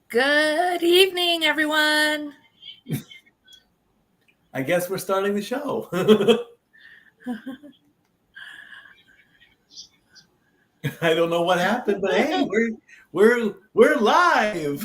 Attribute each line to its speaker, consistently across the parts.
Speaker 1: Good evening, everyone.
Speaker 2: I guess we're starting the show. I don't know what happened, but hey, we're live.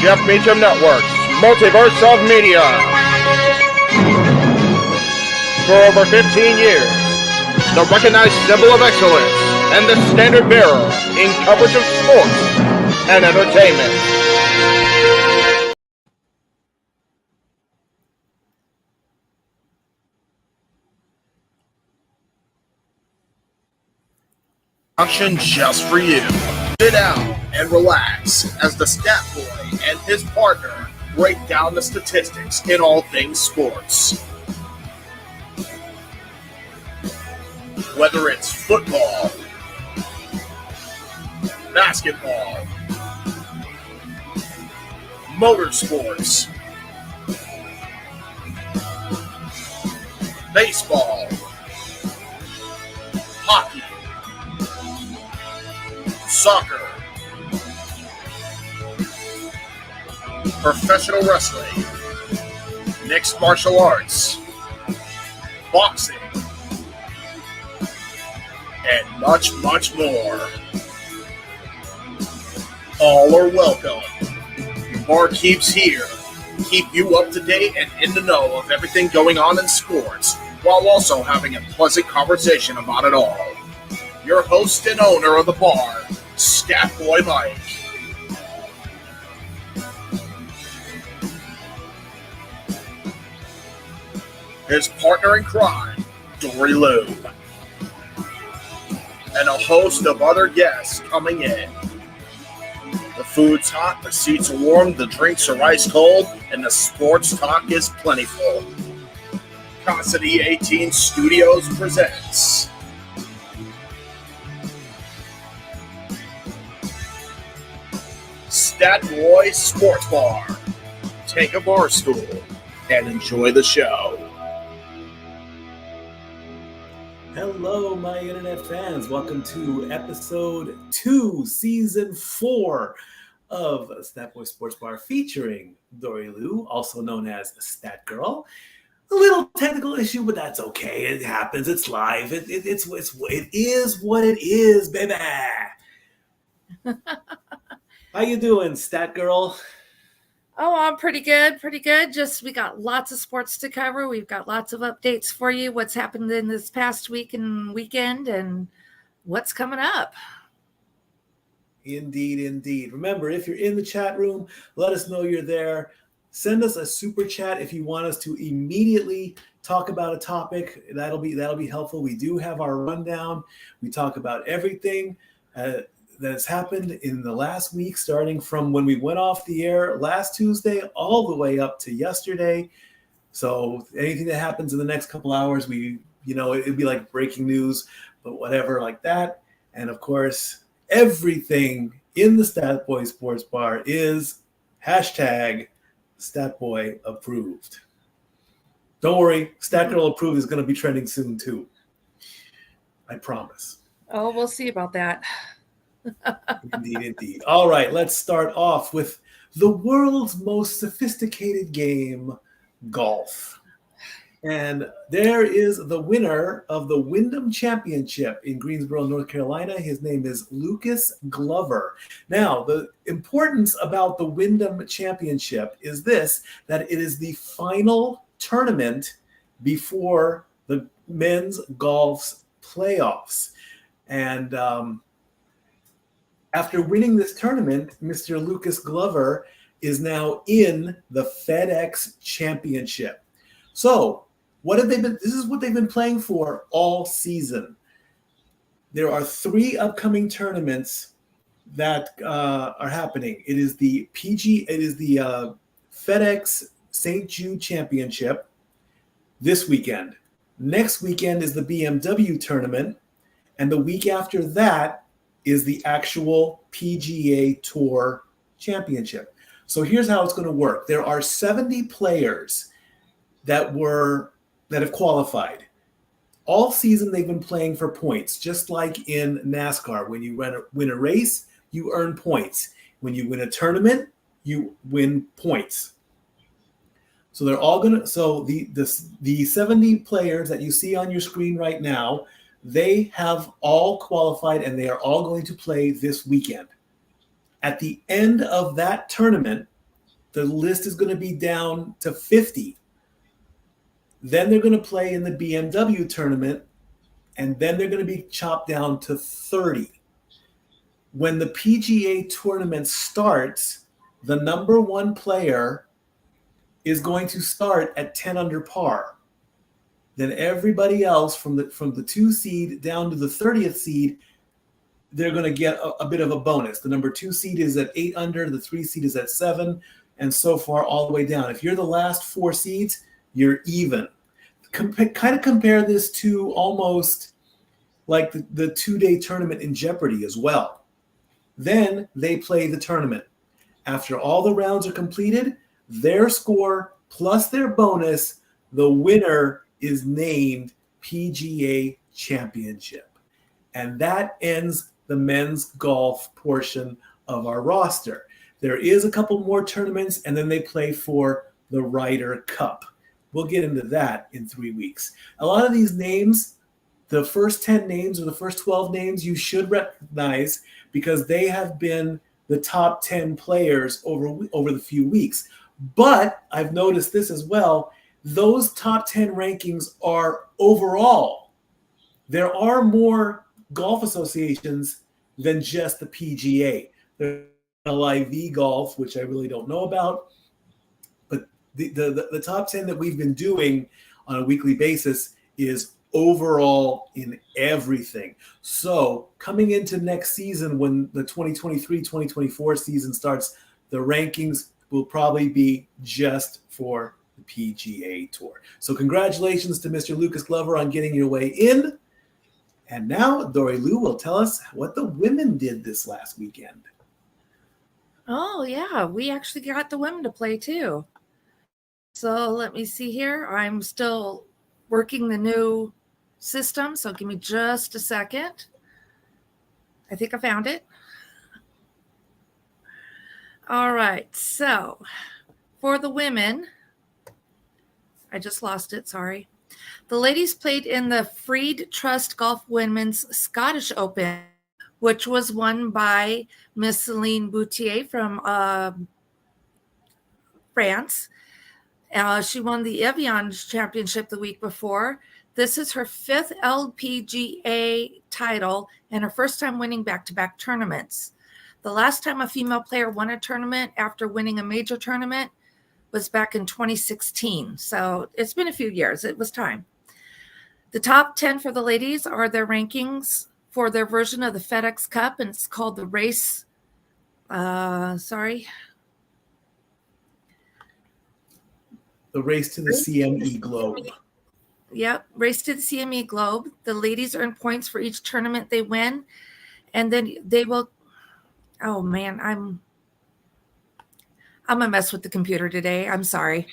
Speaker 3: Jeff Meacham Network, multiverse of media. For over 15 years, the recognized symbol of excellence and the standard bearer in coverage of sports and entertainment. Function just for you. Sit down and relax as the Statboy and his partner break down the statistics in all things sports. Whether it's football, basketball, motorsports, baseball, hockey, soccer, professional wrestling, mixed martial arts, boxing, and much, much more. All are welcome. The bar keeps here. Keep you up to date and in the know of everything going on in sports, while also having a pleasant conversation about it all. Your host and owner of the bar, Statboy Mike. His partner in crime, Dori Lou. And a host of other guests coming in. The food's hot, the seats are warm, the drinks are ice cold, and the sports talk is plentiful. Casa D-18 Studios presents Statboy Sports Bar. Take a bar stool and enjoy the show.
Speaker 2: Hello, my internet fans. Welcome to episode 2, season 4 of Statboy Sports Bar featuring Dori Lou, also known as Stat Girl. A little technical issue, but that's okay. It happens. It's live. It is what it is, baby. How you doing, Stat Girl?
Speaker 1: Oh, I'm pretty good. We got lots of sports to cover. We've got lots of updates for you. What's happened in this past week and weekend and what's coming up.
Speaker 2: Indeed. Remember, if you're in the chat room, let us know you're there. Send us a super chat if you want us to immediately talk about a topic. That'll be helpful. We do have our rundown. We talk about everything that has happened in the last week, starting from when we went off the air last Tuesday all the way up to yesterday. So anything that happens in the next couple hours, it'd be like breaking news, but whatever like that. And of course, everything in the Statboy Sports Bar is hashtag Statboy approved. Don't worry, Statgirl approved is going to be trending soon too. I promise.
Speaker 1: Oh, we'll see about that.
Speaker 2: Indeed. All right, let's start off with the world's most sophisticated game, golf. And there is the winner of the Wyndham Championship in Greensboro, North Carolina. His name is Lucas Glover. Now, the importance about the Wyndham Championship is this, that it is the final tournament before the men's golf's playoffs. And after winning this tournament, Mr. Lucas Glover is now in the FedEx Championship. So what have they been? This is what they've been playing for all season. There are 3 upcoming tournaments that are happening. It is the FedEx St. Jude Championship this weekend. Next weekend is the BMW tournament, and the week after that is the actual PGA Tour Championship. So here's how it's going to work. There are 70 players that have qualified. All season they've been playing for points, just like in NASCAR. When you win a race, you earn points. When you win a tournament, you win points. So they're all gonna. So the 70 players that you see on your screen right now, they have all qualified and they are all going to play this weekend. At the end of that tournament, the list is going to be down to 50. Then they're going to play in the BMW tournament, and then they're going to be chopped down to 30. When the PGA tournament starts, the number 1 player is going to start at 10 under par. Then everybody else from the 2 seed down to the 30th seed, they're going to get a bit of a bonus. The number 2 seed is at 8 under, the 3 seed is at 7, and so far all the way down. If you're the last 4 seeds, you're even. Kind of compare this to almost like the 2-day tournament in Jeopardy as well. Then they play the tournament. After all the rounds are completed, their score plus their bonus, the winner is named PGA Championship. And that ends the men's golf portion of our roster. There is a couple more tournaments, and then they play for the Ryder Cup. We'll get into that in 3 weeks. A lot of these names, the first 10 names or the first 12 names, you should recognize because they have been the top 10 players over the few weeks. But I've noticed this as well. Those top 10 rankings are overall. There are more golf associations than just the PGA. There's LIV Golf, which I really don't know about. But the top 10 that we've been doing on a weekly basis is overall in everything. So coming into next season, when the 2023-2024 season starts, the rankings will probably be just for the PGA Tour. So congratulations to Mr. Lucas Glover on getting your way in. And now Dori Lou will tell us what the women did this last weekend.
Speaker 1: Oh, yeah. We actually got the women to play too. So let me see here. I'm still working the new system, so give me just a second. I think I found it. All right. So for the women, I just lost it. Sorry. The ladies played in the Freed Trust Golf Women's Scottish Open, which was won by Miss Celine Boutier from France. She won the Evian Championship the week before. This is her 5th LPGA title and her first time winning back-to-back tournaments. The last time a female player won a tournament after winning a major tournament was back in 2016. So it's been a few years. It was time. The top 10 for the ladies are their rankings for their version of the FedEx Cup, and it's called the Race. The
Speaker 2: Race to the CME Globe.
Speaker 1: Yep, Race to the CME Globe. The ladies earn points for each tournament they win, and then they will. Oh man, I'm a mess with the computer today. I'm sorry.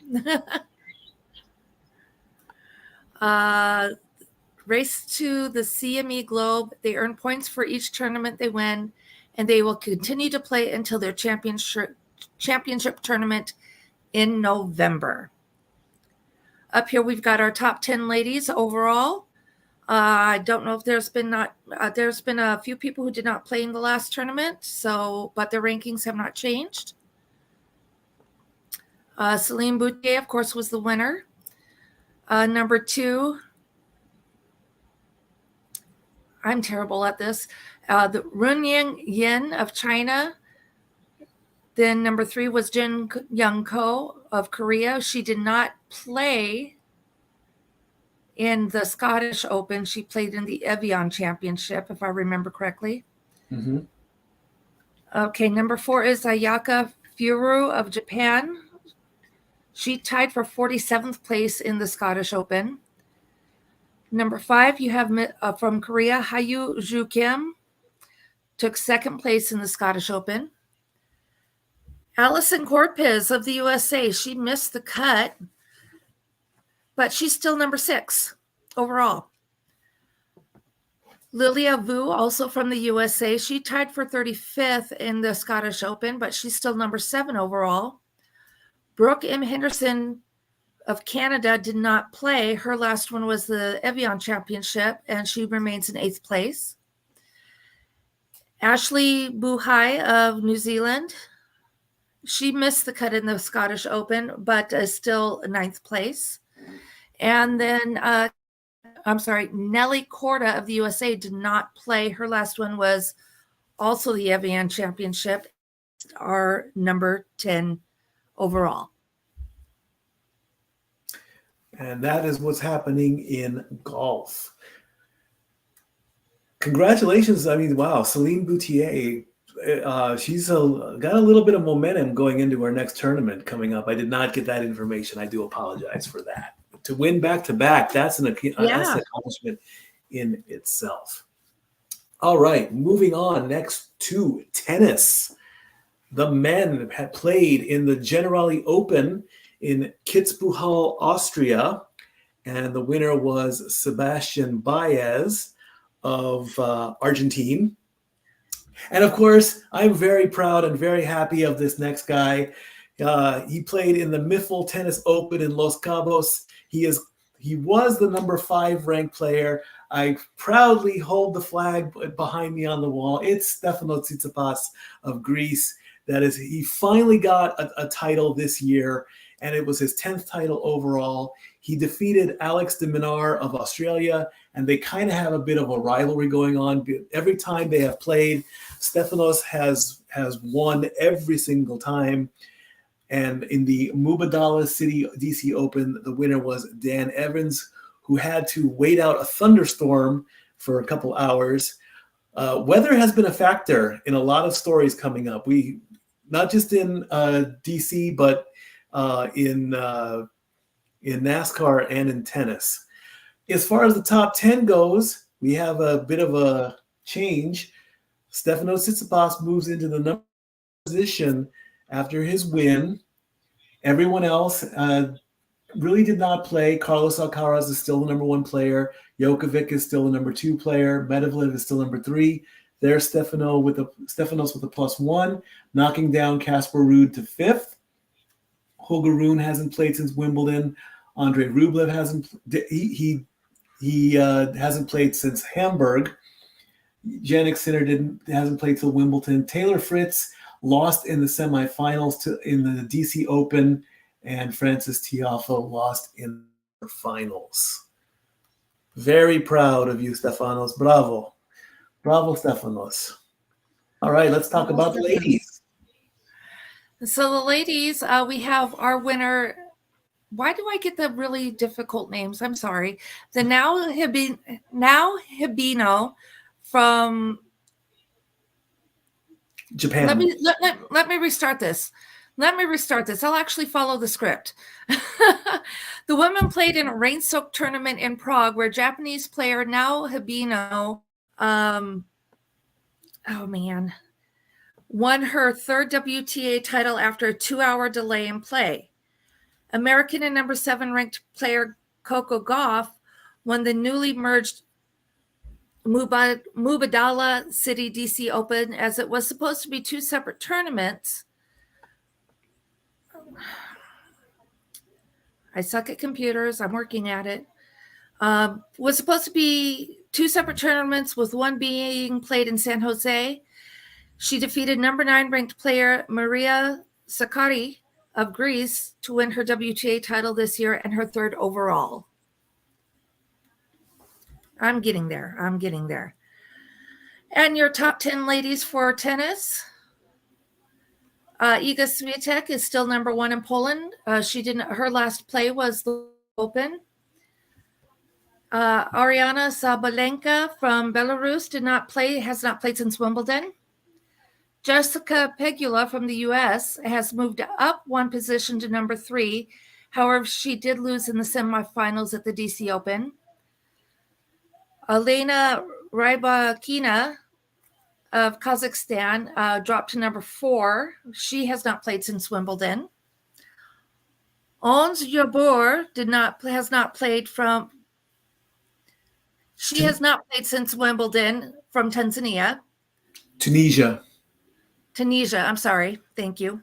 Speaker 1: Race to the CME Globe. They earn points for each tournament they win, and they will continue to play until their championship tournament in November. Up here, we've got our top 10 ladies overall. I don't know if there's been a few people who did not play in the last tournament, but their rankings have not changed. Celine Boutier, of course, was the winner. Number 2, I'm terrible at this. The Runying Yin of China. Then number 3 was Jin Young Ko of Korea. She did not play in the Scottish Open. She played in the Evian Championship, if I remember correctly.
Speaker 2: Mm-hmm.
Speaker 1: Okay, number 4 is Ayaka Furu of Japan. She tied for 47th place in the Scottish Open. Number 5, you have from Korea, Hayu Ju Kim, took 2nd place in the Scottish Open. Allison Corpez of the USA, she missed the cut, but she's still number 6 overall. Lilia Vu, also from the USA, she tied for 35th in the Scottish Open, but she's still number 7 overall. Brooke M. Henderson of Canada did not play. Her last one was the Evian Championship, and she remains in 8th place. Ashley Buhai of New Zealand, she missed the cut in the Scottish Open, but is still 9th place. And then, Nelly Korda of the USA did not play. Her last one was also the Evian Championship, our number 10 overall.
Speaker 2: And that is what's happening in golf. Congratulations. I mean, wow, Celine Boutier, she's got a little bit of momentum going into our next tournament coming up. I did not get that information. I do apologize for that. To win back-to-back, that's an accomplishment in itself. All right, moving on next to tennis. The men had played in the Generali Open in Kitzbühel, Austria, and the winner was Sebastian Baez of Argentine. And of course, I'm very proud and very happy of this next guy. He played in the Miffle Tennis Open in Los Cabos. He was the number 5 ranked player. I proudly hold the flag behind me on the wall. It's Stefanos Tsitsipas of Greece. That is, he finally got a title this year, and it was his 10th title overall. He defeated Alex de Minaur of Australia, and they kind of have a bit of a rivalry going on. Every time they have played, Stefanos has won every single time. And in the Mubadala City DC Open, the winner was Dan Evans, who had to wait out a thunderstorm for a couple hours. Weather has been a factor in a lot of stories coming up. We not just in DC, but in NASCAR and in tennis. As far as the top 10 goes, we have a bit of a change. Stefanos Tsitsipas moves into the number position after his win. Everyone else really did not play. Carlos Alcaraz is still the number 1 player. Djokovic is still the number 2 player. Medvedev is still number 3. There's Stefanos with a +1, knocking down Casper Ruud to 5th. Holger Rune hasn't played since Wimbledon. Andrei Rublev hasn't played since Hamburg. Jannik Sinner hasn't played till Wimbledon. Taylor Fritz lost in the semifinals in the DC Open, and Francis Tiafoe lost in the finals. Very proud of you, Stefanos. Bravo. Bravo, Stefanos. All right, let's talk about the ladies.
Speaker 1: So the ladies, we have our winner. Why do I get the really difficult names? I'm sorry. The now Hibino from
Speaker 2: Japan.
Speaker 1: Let me restart this. I'll actually follow the script. The women played in a rain-soaked tournament in Prague where Japanese player Nao Hibino, won her 3rd WTA title after a 2-hour delay in play. American and number 7 ranked player Coco Gauff won the newly merged Mubadala City DC Open, as it was supposed to be 2 separate tournaments. I suck at computers. I'm working at it. Was supposed to be 2 separate tournaments, with one being played in San Jose. She defeated number 9 ranked player Maria Sakkari of Greece to win her WTA title this year and her 3rd overall. I'm getting there. And your top 10 ladies for tennis. Iga Swiatek is still number 1 in Poland. Her last play was the Open. Ariana Sabalenka from Belarus has not played since Wimbledon. Jessica Pegula from the U.S. has moved up 1 position to number 3. However, she did lose in the semifinals at the DC Open. Elena Rybakina of Kazakhstan dropped to number 4. She has not played since Wimbledon. Ons Jabeur has not played since Wimbledon from Tanzania.
Speaker 2: Tunisia,
Speaker 1: I'm sorry. Thank you.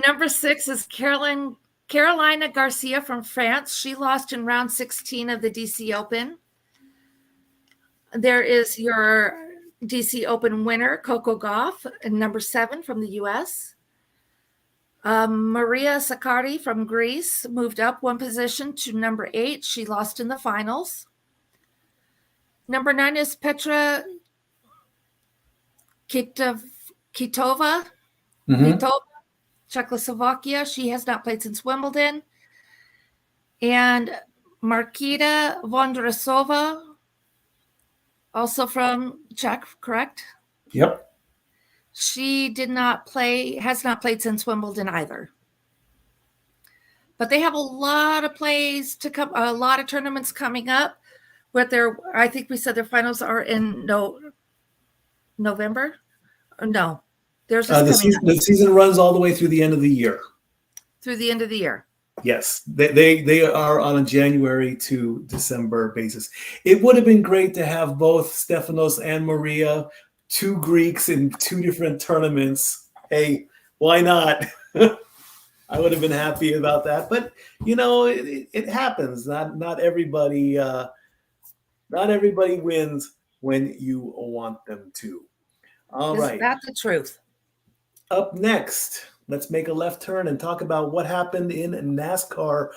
Speaker 1: Number 6 is Carolina Garcia from France. She lost in round 16 of the DC Open. There is your DC Open winner, Coco Gauff, number 7 from the U.S. Maria Sakkari from Greece moved up 1 position to number 8. She lost in the finals. Number 9 is Petra Kvitova, Czechoslovakia. She has not played since Wimbledon. And Markita Vondrasova, also from Czech, correct?
Speaker 2: Yep.
Speaker 1: She has not played since Wimbledon either. But they have a lot of plays to come, a lot of tournaments coming up. I think we said their finals are in November. No, there's
Speaker 2: the season runs all the way through the end of the year.
Speaker 1: Through the end of the year.
Speaker 2: Yes, they are on a January to December basis. It would have been great to have both Stefanos and Maria, 2 Greeks in 2 different tournaments. Hey, why not? I would have been happy about that. But it happens. Not everybody wins when you want them to. All right.
Speaker 1: That's the truth.
Speaker 2: Up next, let's make a left turn and talk about what happened in NASCAR.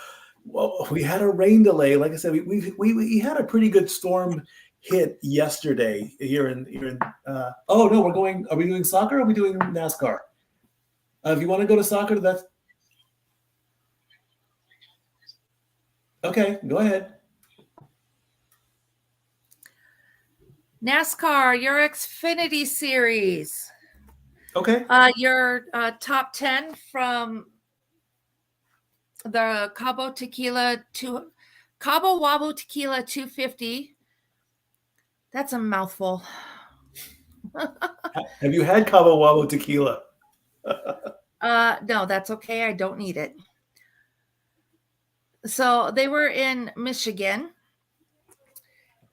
Speaker 2: Well, we had a rain delay. Like I said, we had a pretty good storm hit yesterday here in. Oh no, are we doing soccer? Or are we doing NASCAR? If you want to go to soccer, that's okay. Go ahead.
Speaker 1: NASCAR, your Xfinity Series.
Speaker 2: Okay.
Speaker 1: Your top 10 from the Cabo Wabo Tequila 250. That's a mouthful.
Speaker 2: Have you had Cabo Wabo tequila?
Speaker 1: No, that's okay. I don't need it. So they were in Michigan.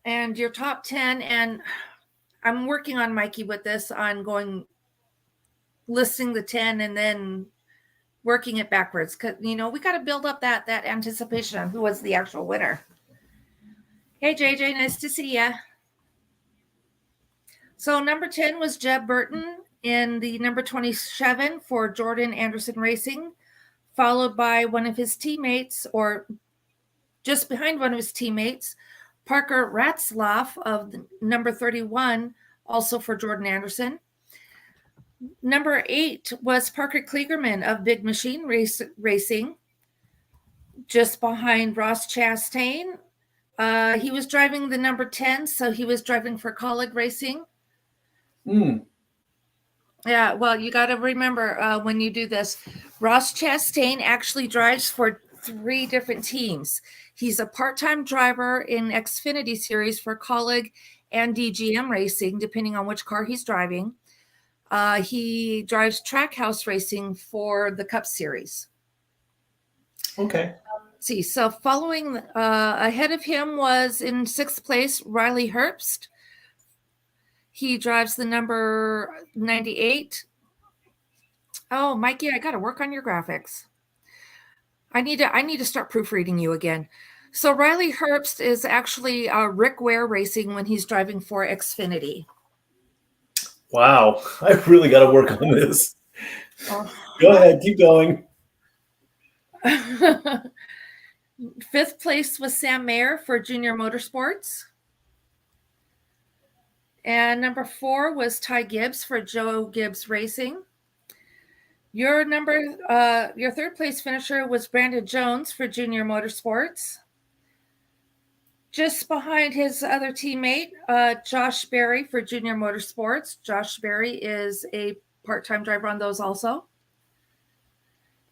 Speaker 1: And your top 10, and I'm working on Mikey with this, on listing the 10 and then working it backwards. Because, we got to build up that anticipation on who was the actual winner. Hey, JJ, nice to see ya. So number 10 was Jeb Burton in the number 27 for Jordan Anderson Racing, followed by one of his teammates, or just behind one of his teammates, Parker Ratzlaff of number 31, also for Jordan Anderson. Number 8 was Parker Kligerman of Big Machine Racing, just behind Ross Chastain. He was driving the number 10, so he was driving for Colleague Racing. Yeah, well, you got to remember when you do this, Ross Chastain actually drives for 3 different teams. He's a part-time driver in Xfinity Series for Colleague and DGM Racing, depending on which car he's driving. He drives Trackhouse Racing for the Cup Series.
Speaker 2: Okay.
Speaker 1: Let's see, so following ahead of him was in 6th place, Riley Herbst. He drives the number 98. Oh, Mikey, I got to work on your graphics. I need to start proofreading you again. So Riley Herbst is actually Rick Ware Racing when he's driving for Xfinity.
Speaker 2: Wow, I really got to work on this. Go ahead, keep going.
Speaker 1: 5th place was Sam Mayer for Junior Motorsports. And number 4 was Ty Gibbs for Joe Gibbs Racing. Your third place finisher was Brandon Jones for Junior Motorsports. Just behind his other teammate, Josh Berry for Junior Motorsports. Josh Berry is a part-time driver on those also.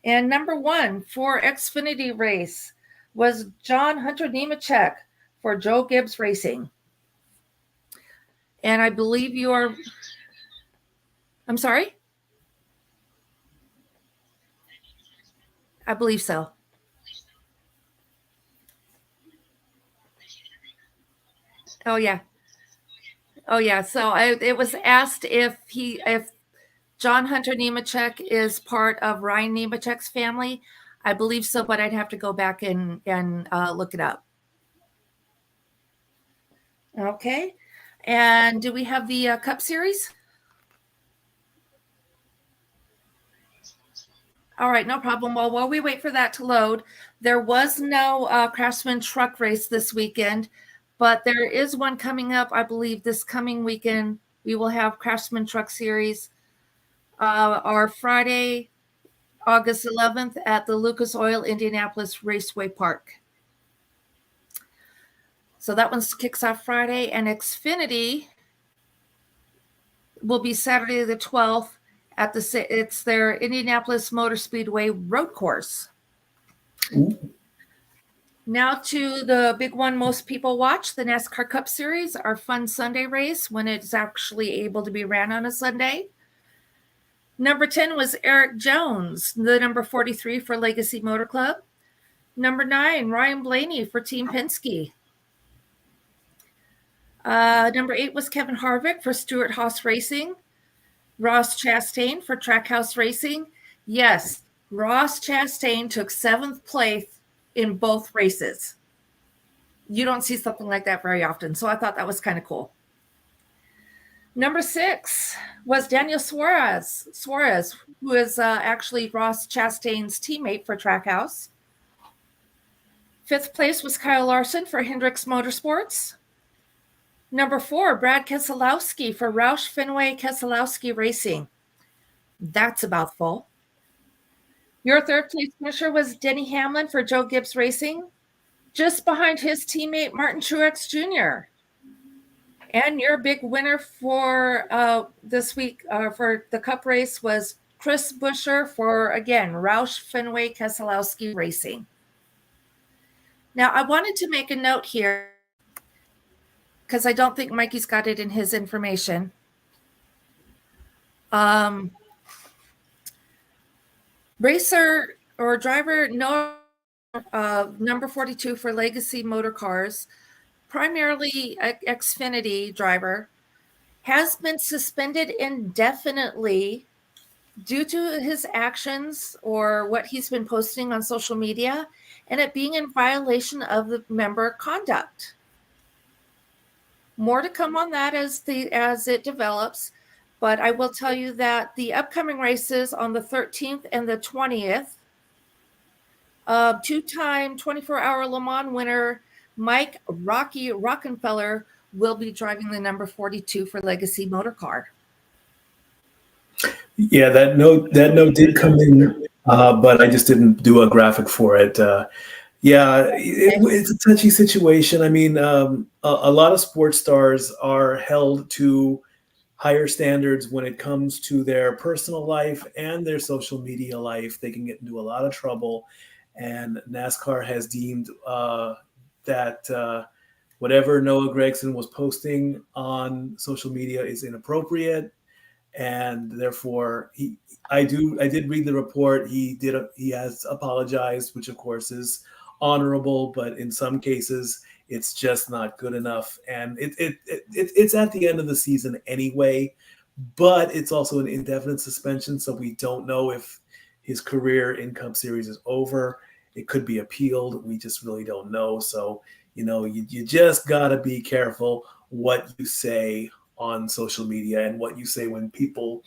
Speaker 1: And number 1 for Xfinity race was John Hunter Nemechek for Joe Gibbs Racing. And I believe I'm sorry? I believe so. Oh yeah. So it was asked if John Hunter Nemechek is part of Ryan Nemechek's family. I believe so, but I'd have to go back and look it up. Okay. And do we have the Cup Series? All right, no problem. Well, while we wait for that to load, there was no Craftsman truck race this weekend, but there is one coming up. I believe this coming weekend we will have Craftsman Truck Series. Our Friday, August 11th at the Lucas Oil Indianapolis Raceway Park. So that one kicks off Friday, and Xfinity will be Saturday the 12th at it's their Indianapolis Motor Speedway road course.
Speaker 2: Ooh.
Speaker 1: Now to the big one most people watch, the NASCAR Cup Series, our fun Sunday race when it's actually able to be ran on a Sunday. Number 10 was Eric Jones, the number 43 for Legacy Motor Club. Number 9, Ryan Blaney for Team Penske. Number 8 was Kevin Harvick for Stewart Haas Racing. Ross Chastain for Trackhouse Racing. Yes, Ross Chastain took 7th place in both races. You don't see something like that very often, so I thought that was kind of cool. Number 6 was Daniel Suarez, who is actually Ross Chastain's teammate for Trackhouse. 5th place was Kyle Larson for Hendricks Motorsports. Number 4, Brad Keselowski for Roush Fenway Keselowski Racing. That's about full. Your 3rd place finisher was Denny Hamlin for Joe Gibbs Racing, just behind his teammate Martin Truex Jr. And your big winner for this week for the Cup race was Chris Buescher for, again, Roush Fenway Keselowski Racing. Now, I wanted to make a note here because I don't think Mikey's got it in his information. Racer or driver Noah, number 42 for Legacy Motor Cars, primarily Xfinity driver, has been suspended indefinitely due to his actions or what he's been posting on social media and it being in violation of the member conduct. More to come on that as it develops, but I will tell you that the upcoming races on the 13th and the 20th, two-time 24-hour Le Mans winner Mike Rocky Rockenfeller will be driving the number 42 for Legacy Motor Car.
Speaker 2: Yeah, that note did come in, but I just didn't do a graphic for it. It's a touchy situation. I mean, a lot of sports stars are held to higher standards when it comes to their personal life and their social media life. They can get into a lot of trouble, and NASCAR has deemed that whatever Noah Gragson was posting on social media is inappropriate, and therefore I did read the report. He has apologized, which of course is honorable, but in some cases it's just not good enough. And it's at the end of the season anyway, but it's also an indefinite suspension, so we don't know if his career in Cup Series is over. It could be appealed. We just really don't know. So, you just gotta be careful what you say on social media and what you say when people,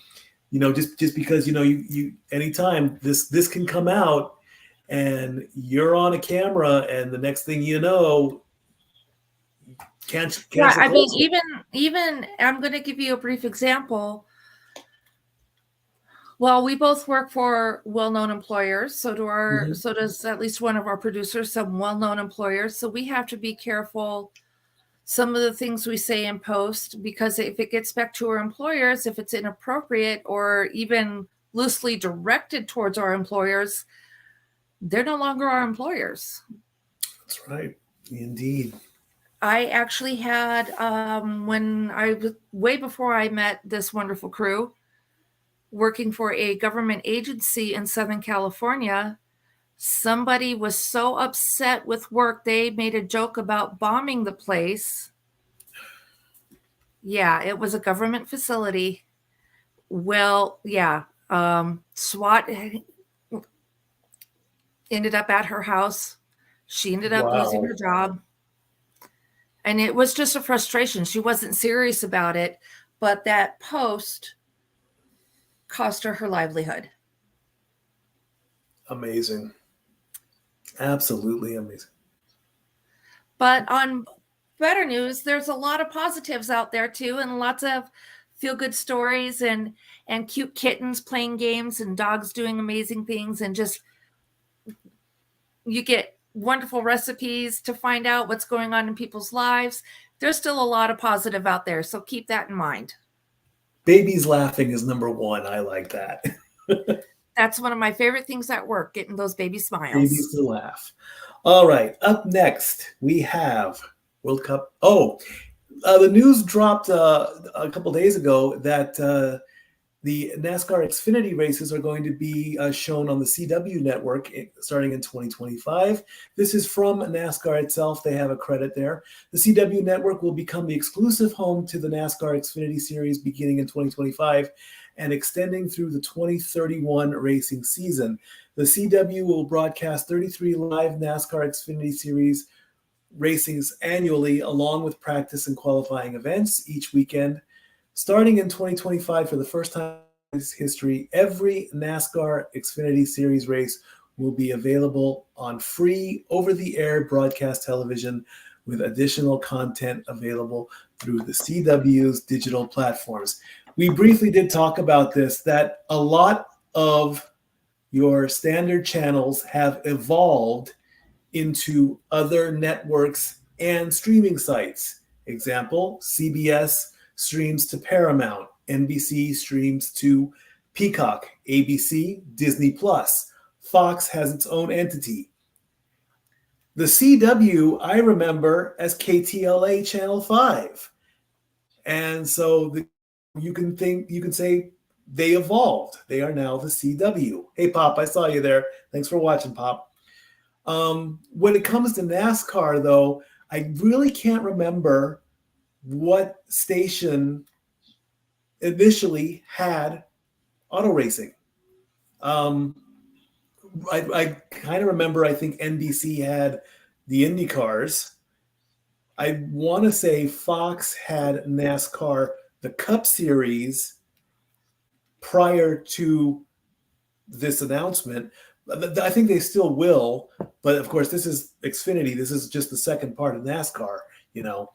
Speaker 2: just because, you anytime this can come out and you're on a camera and the next thing you know,
Speaker 1: Yeah,
Speaker 2: Cancel
Speaker 1: I mean,
Speaker 2: culture.
Speaker 1: even I'm going to give you a brief example. Well, we both work for well-known employers. So does at least one of our producers, some well-known employers. So we have to be careful some of the things we say in post, because if it gets back to our employers, if it's inappropriate or even loosely directed towards our employers, they're no longer our employers.
Speaker 2: That's right. Indeed.
Speaker 1: I actually had, when I was way before I met this wonderful crew, working for a government agency in Southern California, somebody was so upset with work, they made a joke about bombing the place. Yeah, it was a government facility. Well, yeah, SWAT ended up at her house. She ended up losing her job. And it was just a frustration. She wasn't serious about it, but that post cost her her livelihood.
Speaker 2: Amazing. Absolutely amazing.
Speaker 1: But on better news, there's a lot of positives out there too, and lots of feel-good stories and cute kittens playing games and dogs doing amazing things, and just you get wonderful recipes to find out what's going on in people's lives. There's still a lot of positive out there, so keep that in mind.
Speaker 2: Babies laughing is number one. I like that.
Speaker 1: That's one of my favorite things at work, getting those baby smiles.
Speaker 2: Babies to laugh. All right. Up next, we have World Cup. The news dropped a couple days ago that the NASCAR Xfinity races are going to be shown on the CW network starting in 2025. This is from NASCAR itself. They have a credit there. The CW network will become the exclusive home to the NASCAR Xfinity Series beginning in 2025 and extending through the 2031 racing season. The CW will broadcast 33 live NASCAR Xfinity Series racings annually, along with practice and qualifying events each weekend. Starting in 2025, for the first time in history, every NASCAR Xfinity Series race will be available on free over-the-air broadcast television, with additional content available through the CW's digital platforms. We briefly did talk about this, that a lot of your standard channels have evolved into other networks and streaming sites. Example, CBS streams to Paramount, NBC streams to Peacock, ABC, Disney Plus. Fox has its own entity. The CW, I remember as KTLA Channel 5. And so you can say they evolved. They are now the CW. Hey, Pop, I saw you there. Thanks for watching, Pop. When it comes to NASCAR, though, I really can't remember what station initially had auto racing. I kind of remember, I think NBC had the Indy cars. I want to say Fox had NASCAR, the Cup Series, prior to this announcement. I think they still will, but of course, this is Xfinity. This is just the second part of NASCAR, you know.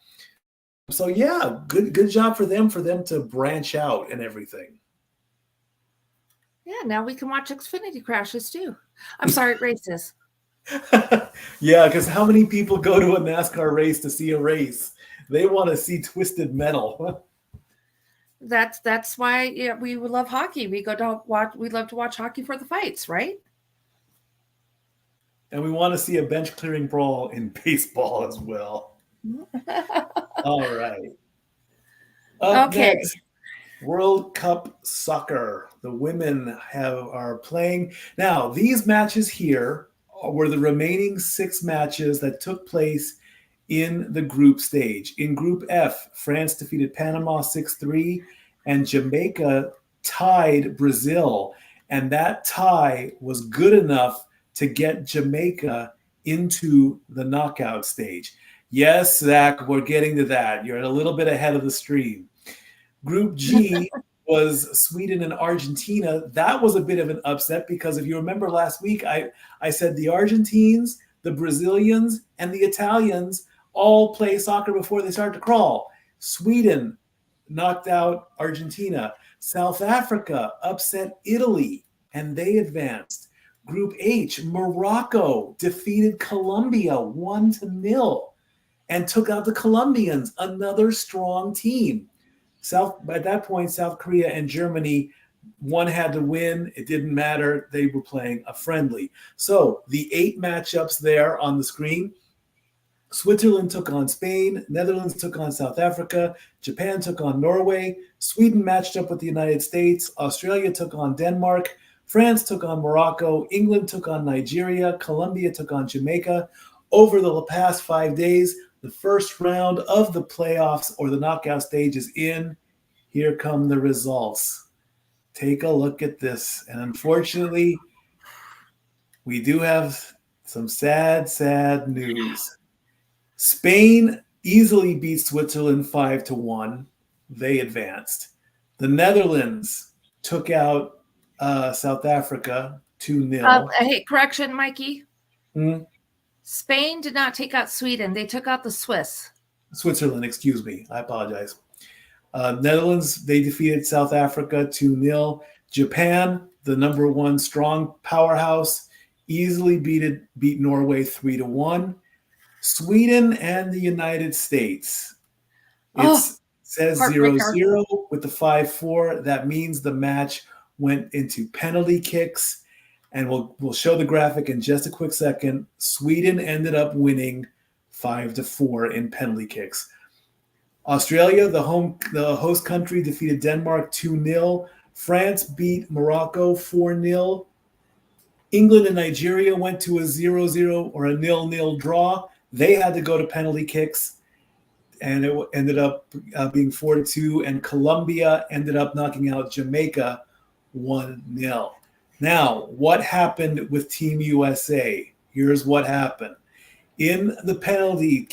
Speaker 2: So yeah, good job for them to branch out and everything.
Speaker 1: Yeah, now we can watch Xfinity crashes too. I'm sorry, races.
Speaker 2: Yeah, because how many people go to a NASCAR race to see a race? They want to see twisted metal.
Speaker 1: That's why we love hockey. We love to watch hockey for the fights, right?
Speaker 2: And we want to see a bench clearing brawl in baseball as well. All right.
Speaker 1: Okay.
Speaker 2: Next, World Cup soccer. The women are playing. Now, these matches here were the remaining 6 matches that took place in the group stage. In Group F, France defeated Panama 6-3, and Jamaica tied Brazil. And that tie was good enough to get Jamaica into the knockout stage. Yes, Zach, we're getting to that. You're a little bit ahead of the stream. Group G was Sweden and Argentina. That was a bit of an upset because if you remember last week, I said the Argentines, the Brazilians, and the Italians all play soccer before they start to crawl. Sweden knocked out Argentina. South Africa upset Italy, and they advanced. Group H, Morocco defeated Colombia 1-0 and took out the Colombians, another strong team. At that point, South Korea and Germany, one had to win. It didn't matter. They were playing a friendly. So the 8 matchups there on the screen. Switzerland took on Spain, Netherlands took on South Africa, Japan took on Norway, Sweden matched up with the United States, Australia took on Denmark, France took on Morocco, England took on Nigeria, Colombia took on Jamaica. Over the past 5 days, the first round of the playoffs or the knockout stage is in. Here come the results. Take a look at this. And unfortunately, we do have some sad, sad news. Spain easily beat Switzerland 5-1. They advanced. The Netherlands took out South Africa 2-0.
Speaker 1: Hey, correction, Mikey.
Speaker 2: Hmm?
Speaker 1: Spain did not take out Sweden. They took out the Swiss.
Speaker 2: Switzerland, excuse me. I apologize. Netherlands, they defeated South Africa 2-0. Japan, the number 1 strong powerhouse, easily beat Norway 3-1. Sweden and the United States. It says 0-0 with the 5-4. That means the match went into penalty kicks. And we'll show the graphic in just a quick second. Sweden ended up winning 5-4 in penalty kicks. Australia, the host country, defeated Denmark 2-0. France beat Morocco 4-0. England and Nigeria went to a 0-0 or a 0-0 draw. They had to go to penalty kicks, and it ended up being 4-2. And Colombia ended up knocking out Jamaica 1-0. Now, what happened with Team USA? Here's what happened. In the penalty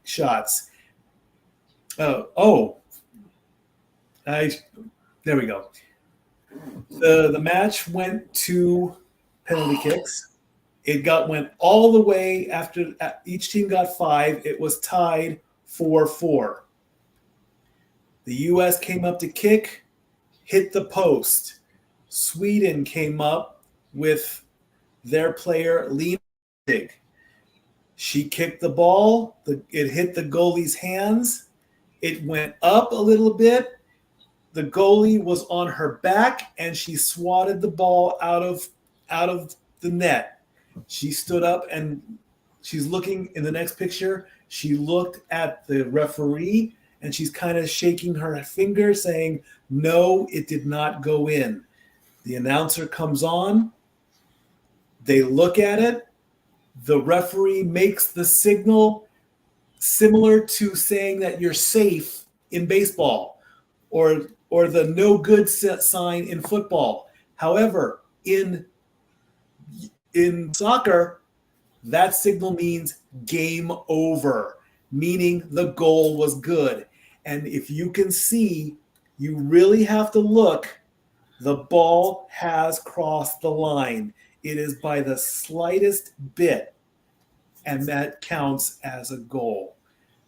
Speaker 2: shots. There we go. The match went to penalty kicks. It went all the way after each team got 5. It was tied 4-4. The U.S. came up to kick, hit the post. Sweden came up with their player Lena. She kicked the ball. It hit the goalie's hands. It went up a little bit. The goalie was on her back, and she swatted the ball out of the net. She stood up, and she's looking in the next picture. She looked at the referee, and she's kind of shaking her finger saying, no, it did not go in. The announcer comes on. They look at it. The referee makes the signal similar to saying that you're safe in baseball or the no good sign in football. However, in soccer, that signal means game over, meaning the goal was good. And if you can see, you really have to look. The ball has crossed the line. It is by the slightest bit, and that counts as a goal.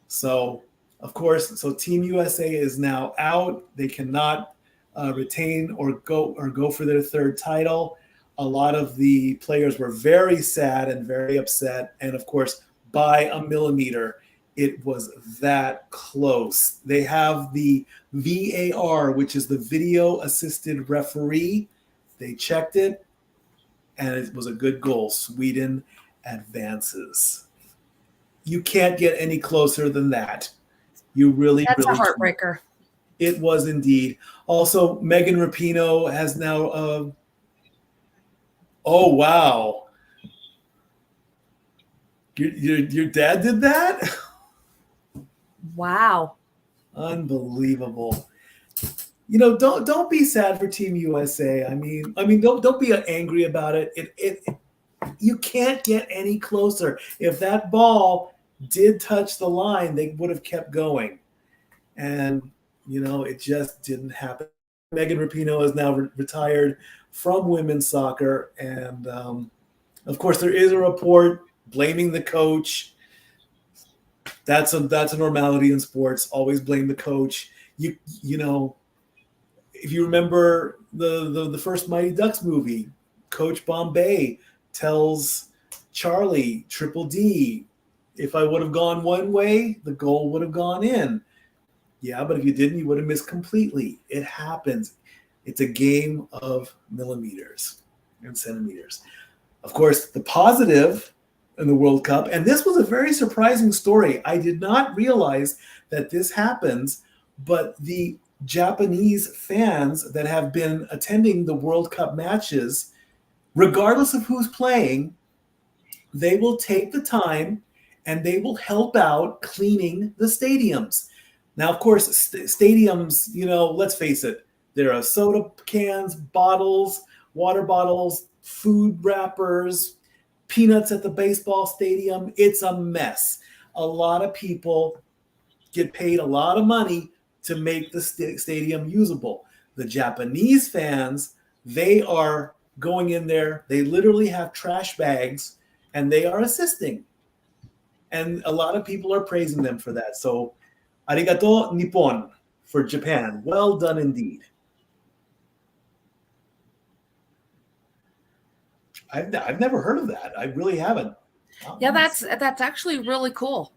Speaker 2: So, of course, Team USA is now out. They cannot retain or go for their 3rd title. A lot of the players were very sad and very upset. And, of course, by a millimeter, it was that close. They have the VAR, which is the video assisted referee. They checked it, and it was a good goal. Sweden advances. You can't get any closer than that. You really,
Speaker 1: That's
Speaker 2: really
Speaker 1: a heartbreaker.
Speaker 2: It was indeed. Also, Megan Rapinoe has now. Oh wow! Your dad did that?
Speaker 1: Wow.
Speaker 2: Unbelievable. Don't be sad for Team USA. I mean, don't be angry about it. You can't get any closer. If that ball did touch the line, they would have kept going. And, it just didn't happen. Megan Rapinoe is now retired from women's soccer. And, of course, there is a report blaming the coach. That's a normality in sports. Always blame the coach. You know, if you remember the first Mighty Ducks movie, Coach Bombay tells Charlie, Triple D, if I would have gone one way, the goal would have gone in. Yeah, but if you didn't, you would have missed completely. It happens. It's a game of millimeters and centimeters. Of course, the positive in the World Cup, and this was a very surprising story. I did not realize that this happens, but the Japanese fans that have been attending the World Cup matches, regardless of who's playing, they will take the time and they will help out cleaning the stadiums. Now, of course, stadiums, you know, let's face it, there are soda cans, bottles, water bottles, food wrappers, peanuts at the baseball stadium. It's a mess. A lot of people get paid a lot of money to make the stadium usable. The Japanese fans, they are going in there. They literally have trash bags and they are assisting. And a lot of people are praising them for that. So, arigato Nippon for Japan. Well done indeed. I've never heard of that. I really haven't.
Speaker 1: Yeah, that's actually really cool.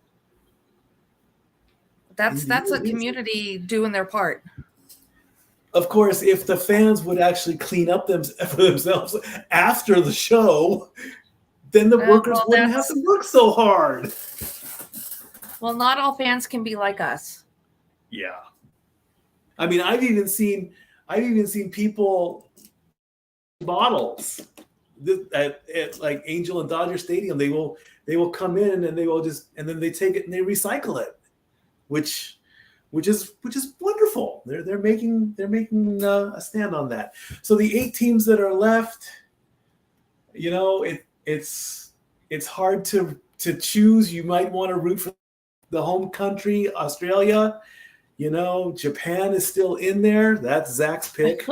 Speaker 1: That's a community doing their part.
Speaker 2: Of course, if the fans would actually clean up for themselves after the show, then the workers wouldn't have to work so hard.
Speaker 1: Well, not all fans can be like us.
Speaker 2: Yeah. I mean, I've even seen people bottles at like Angel and Dodger Stadium. They will come in and they will and then they take it and they recycle it, which is wonderful. They're making a stand on that. So the 8 teams that are left, you know, it's hard to choose. You might want to root for the home country, Australia. You know, Japan is still in there. That's Zach's pick.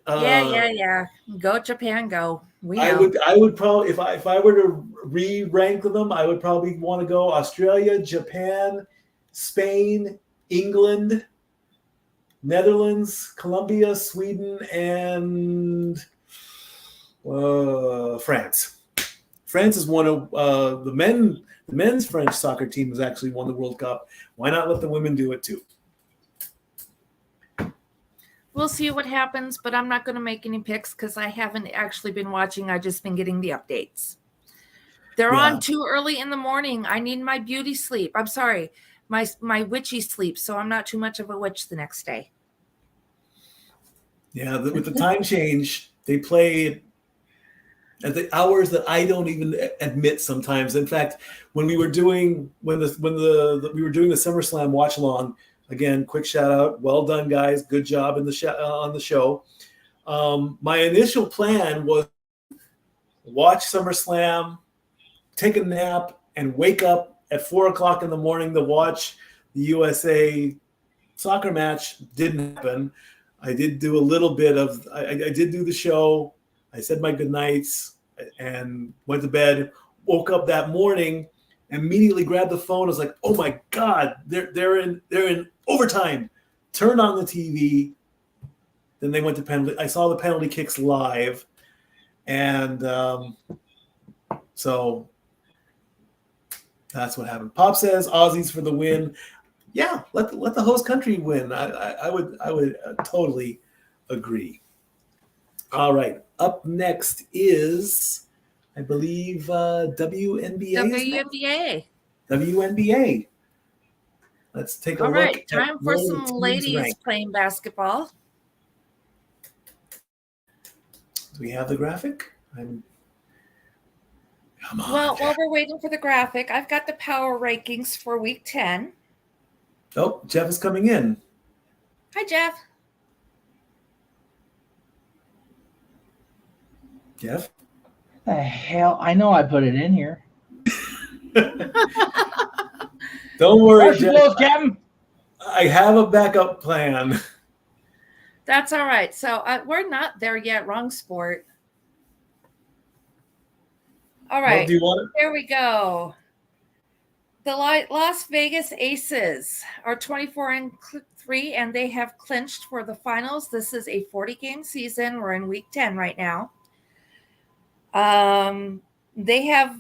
Speaker 1: Yeah. Go Japan, go.
Speaker 2: I would probably, if I were to re-rank them, I would probably want to go Australia, Japan, Spain, England, Netherlands, Colombia, Sweden, and France. France is one of the men's French soccer team has actually won the World Cup. Why not let the women do it too?
Speaker 1: We'll see what happens, but I'm not going to make any picks because I haven't actually been watching. I've just been getting the updates. They're on too early in the morning. I need my beauty sleep. I'm sorry, my witchy sleep, so I'm not too much of a witch the next day. Yeah,
Speaker 2: with the time change, they play at the hours that I don't even admit sometimes. In fact, when we were doing we were doing the SummerSlam watch along. Again, quick shout out. Well done, guys. Good job on the show. My initial plan was watch SummerSlam, take a nap, and wake up at 4:00 in the morning to watch the USA soccer match. Didn't happen. I did do a little bit of. I did do the show. I said my goodnights and went to bed. Woke up that morning. Immediately grabbed the phone. I was like, "Oh my God, they're in overtime." Turned on the TV. Then they went to penalty. I saw the penalty kicks live, and so that's what happened. Pop says Aussies for the win. Yeah, let the host country win. I would totally agree. All right, up next is, I believe, WNBA. WNBA. Let's take a look.
Speaker 1: All right, time for some ladies playing basketball.
Speaker 2: Do we have the graphic? Come on.
Speaker 1: Well, while we're waiting for the graphic, I've got the power rankings for week 10.
Speaker 2: Oh, Jeff is coming in.
Speaker 1: Hi, Jeff.
Speaker 2: Jeff?
Speaker 4: The hell? I know I put it in here.
Speaker 2: Don't worry, Jeff.
Speaker 4: Close, Captain.
Speaker 2: I have a backup plan.
Speaker 1: That's all right. So we're not there yet. Wrong sport. All right.
Speaker 2: Well, do you want it?
Speaker 1: There we go. The Las Vegas Aces are 24-3, and they have clinched for the finals. This is a 40-game season. We're in week 10 right now. They have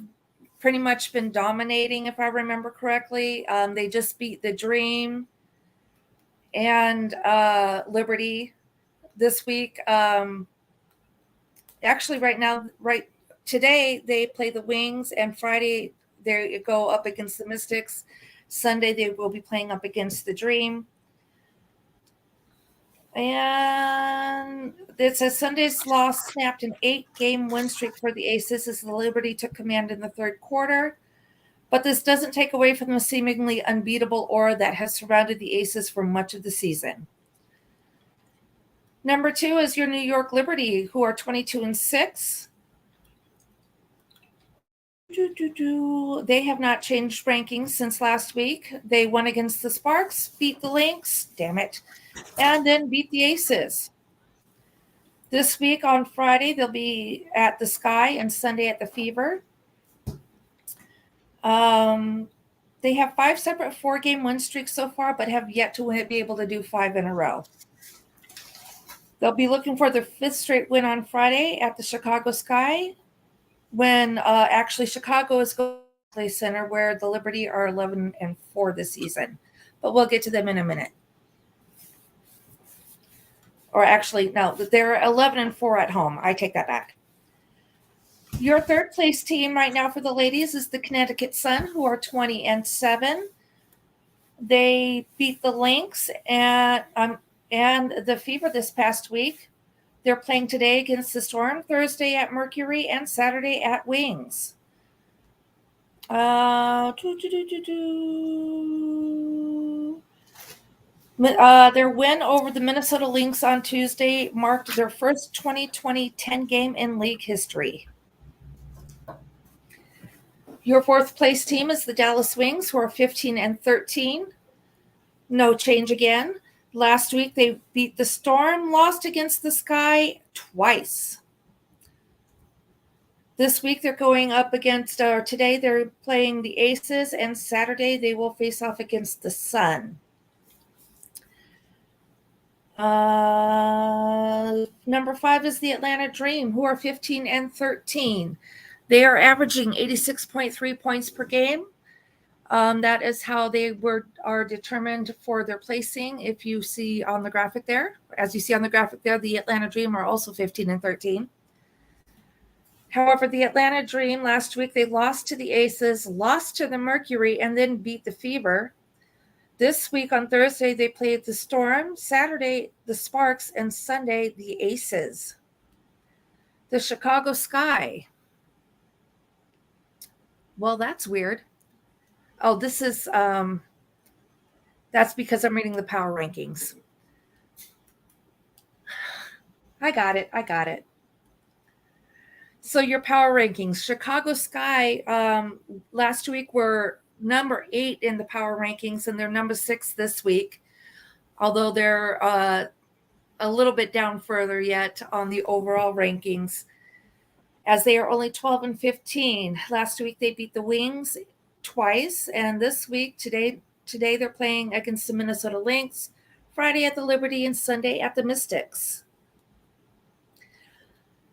Speaker 1: pretty much been dominating, if I remember correctly. They just beat the Dream and Liberty this week. Actually, right today, they play the Wings, and Friday they go up against the Mystics. Sunday they will be playing up against the Dream. And it says Sunday's loss snapped an 8-game win streak for the Aces as the Liberty took command in the third quarter. But this doesn't take away from the seemingly unbeatable aura that has surrounded the Aces for much of the season. Number 2 is your New York Liberty, who are 22-6. They have not changed rankings since last week. They won against the Sparks, beat the Lynx, damn it, and then beat the Aces. This week on Friday, they'll be at the Sky and Sunday at the Fever. They have 5 separate 4-game win streaks so far, but have yet to be able to do 5 in a row. They'll be looking for their 5th straight win on Friday at the Chicago Sky, when actually Chicago is going to play center, where the Liberty are 11-4 this season. But we'll get to them in a minute. Or actually, no, they're 11-4 at home. I take that back. Your 3rd place team right now for the ladies is the Connecticut Sun, who are 20-7. They beat the Lynx and the Fever this past week. They're playing today against the Storm, Thursday at Mercury, and Saturday at Wings. Their win over the Minnesota Lynx on Tuesday marked their first 2020 10-game in league history. Your 4th place team is the Dallas Wings, who are 15-13. No change again. Last week, they beat the Storm, lost against the Sky twice. This week, they're going up against, today they're playing the Aces, and Saturday they will face off against the Sun. Number 5 is the Atlanta Dream, who are 15-13. They are averaging 86.3 points per game. That is how they are determined for their placing. If you see on the graphic there, as you see on the graphic there, the Atlanta Dream are also 15-13. However, the Atlanta Dream last week, they lost to the Aces, lost to the Mercury, and then beat the Fever. This week on Thursday, they played the Storm, Saturday, the Sparks, and Sunday, the Aces. The Chicago Sky. Well, that's weird. Oh, this is, that's because I'm reading the power rankings. I got it. So your power rankings, Chicago Sky last week were number 8 in the power rankings, and they're number 6 this week, although they're a little bit down further yet on the overall rankings, as they are only 12-15. Last week they beat the Wings twice, and this week today they're playing against the Minnesota Lynx, Friday at the Liberty, and Sunday at the Mystics.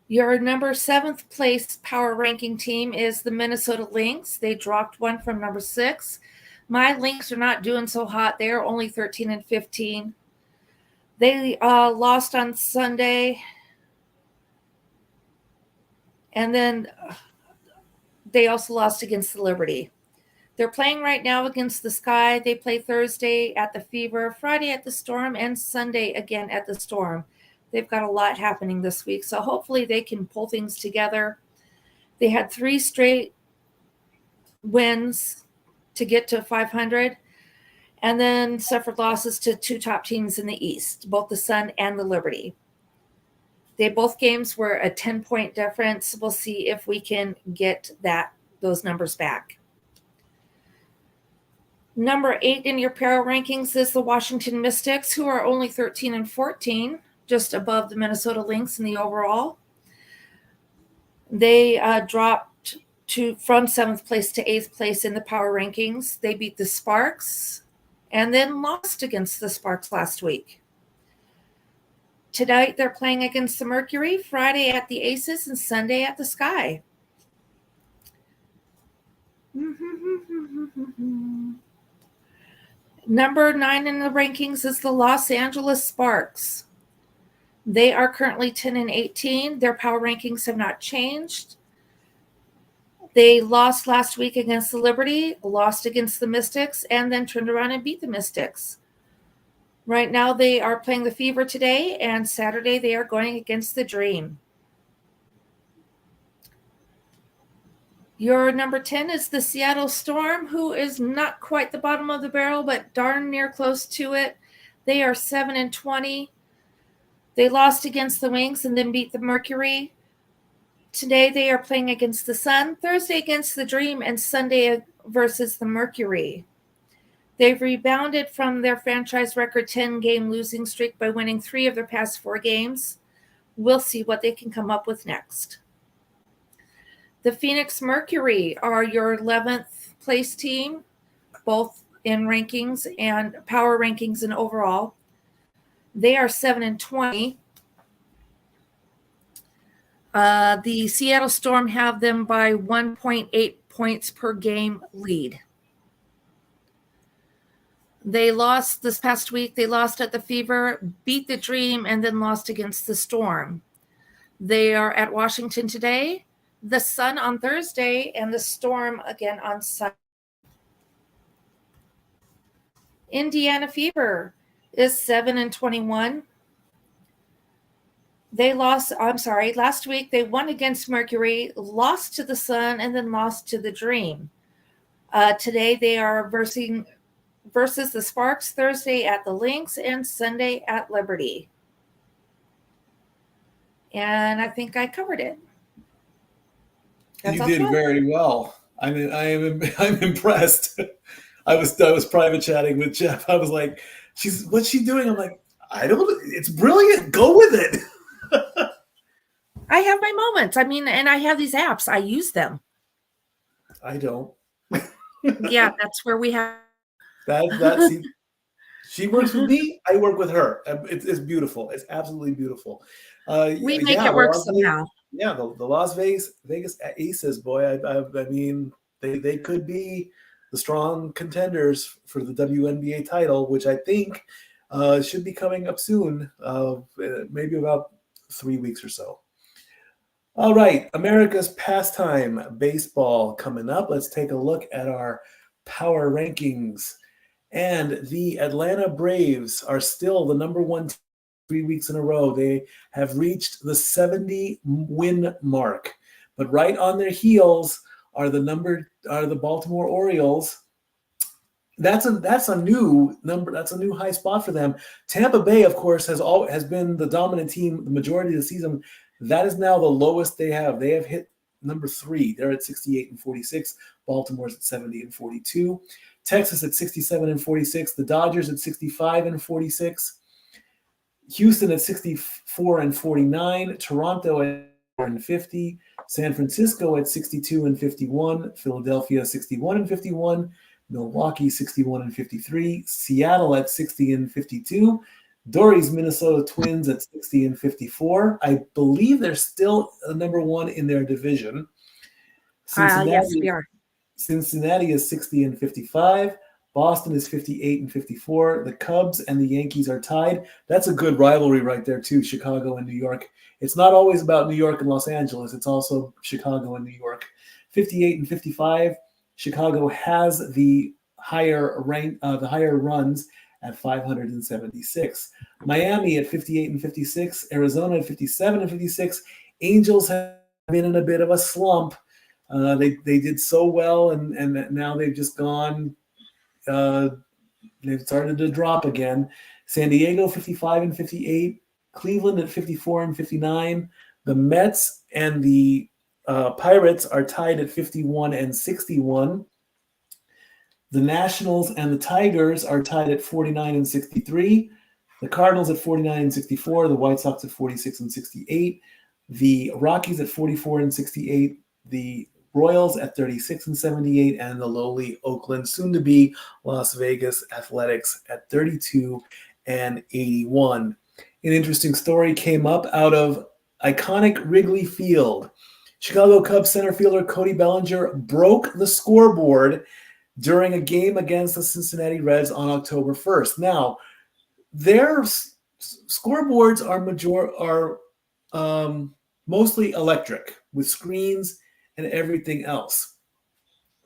Speaker 1: Your number 7th place power ranking team is the Minnesota Lynx. They dropped one from number 6. My Lynx are not doing so hot. They're only 13-15. They lost on Sunday, and then they also lost against the Liberty. They're playing right now against the Sky. They play Thursday at the Fever, Friday at the Storm, and Sunday again at the Storm. They've got a lot happening this week, so hopefully they can pull things together. They had 3 straight wins to get to 500, and then suffered losses to 2 top teams in the East, both the Sun and the Liberty. Both games were a 10-point difference. We'll see if we can get those numbers back. Number 8 in your power rankings is the Washington Mystics, who are only 13-14, just above the Minnesota Lynx in the overall. They dropped from 7th place to 8th place in the power rankings. They beat the Sparks and then lost against the Sparks last week. Tonight, they're playing against the Mercury, Friday at the Aces, and Sunday at the Sky. Number 9 in the rankings is the Los Angeles Sparks. They are currently 10 and 18. Their power rankings have not changed. They lost last week against the Liberty, lost against the Mystics, and then turned around and beat the Mystics. Right now, they are playing the Fever today, and Saturday they are going against the Dream. Your number 10 is the Seattle Storm, who is not quite the bottom of the barrel, but darn near close to it. They are 7 and 20. They lost against the Wings and then beat the Mercury. Today they are playing against the Sun, Thursday against the Dream, and Sunday versus the Mercury. They've rebounded from their franchise record 10-game losing streak by winning 3 of their past 4 games. We'll see what they can come up with next. The Phoenix Mercury are your 11th place team, both in rankings and power rankings and overall. They are 7 and 20. The Seattle Storm have them by 1.8 points per game lead. They lost this past week. They lost at the Fever, beat the Dream, and then lost against the Storm. They are at Washington today, the Sun on Thursday, and the Storm again on Sunday. Indiana Fever is 7 and 21. Last week they won against Mercury, lost to the Sun, and then lost to the Dream. Today they are versus the Sparks, Thursday at the Lynx, and Sunday at Liberty. And I think I covered it.
Speaker 2: You did very well. I mean, I'm impressed. I was private chatting with Jeff. I was like, what's she doing? I'm like, it's brilliant. Go with it.
Speaker 1: I have my moments. I mean, and I have these apps. I use them.
Speaker 2: I don't.
Speaker 1: Yeah, that's where we have.
Speaker 2: She works with me. I work with her. It's beautiful. It's absolutely beautiful.
Speaker 1: We make it work somehow.
Speaker 2: Yeah, the Las Vegas Aces, boy. I mean, they could be the strong contenders for the WNBA title, which I think should be coming up soon, maybe about 3 weeks or so. All right, America's pastime, baseball, coming up. Let's take a look at our power rankings. And the Atlanta Braves are still the number 1 team 3 weeks in a row. They have reached the 70-win mark. But right on their heels are the Baltimore Orioles. That's a new number. That's a new high spot for them. Tampa Bay, of course, has been the dominant team the majority of the season. That is now the lowest they have. They have hit number 3. They're at 68 and 46. Baltimore's at 70 and 42. Texas at 67 and 46. The Dodgers at 65 and 46. Houston at 64 and 49. Toronto at 4 and 50. San Francisco at 62 and 51. Philadelphia 61 and 51. Milwaukee 61 and 53. Seattle at 60 and 52. Dori's Minnesota Twins at 60 and 54. I believe they're still number 1 in their division.
Speaker 1: Yes, we are.
Speaker 2: Cincinnati is 60 and 55. Boston is 58 and 54. The Cubs and the Yankees are tied. That's a good rivalry right there, too, Chicago and New York. It's not always about New York and Los Angeles. It's also Chicago and New York. 58 and 55. Chicago has the higher runs at 576. Miami at 58 and 56. Arizona at 57 and 56. Angels have been in a bit of a slump. They did so well, and now they've just gone. They've started to drop again. San Diego 55 and 58. Cleveland at 54 and 59. The Mets and the Pirates are tied at 51 and 61. The Nationals and the Tigers are tied at 49 and 63. The Cardinals at 49 and 64. The White Sox at 46 and 68. The Rockies at 44 and 68. The Royals at 36-78, and the lowly Oakland, soon to be Las Vegas Athletics at 32-81. An interesting story came up out of iconic Wrigley Field. Chicago Cubs center fielder Cody Bellinger broke the scoreboard during a game against the Cincinnati Reds on October 1st. Now, their scoreboards are mostly electric with screens and everything else.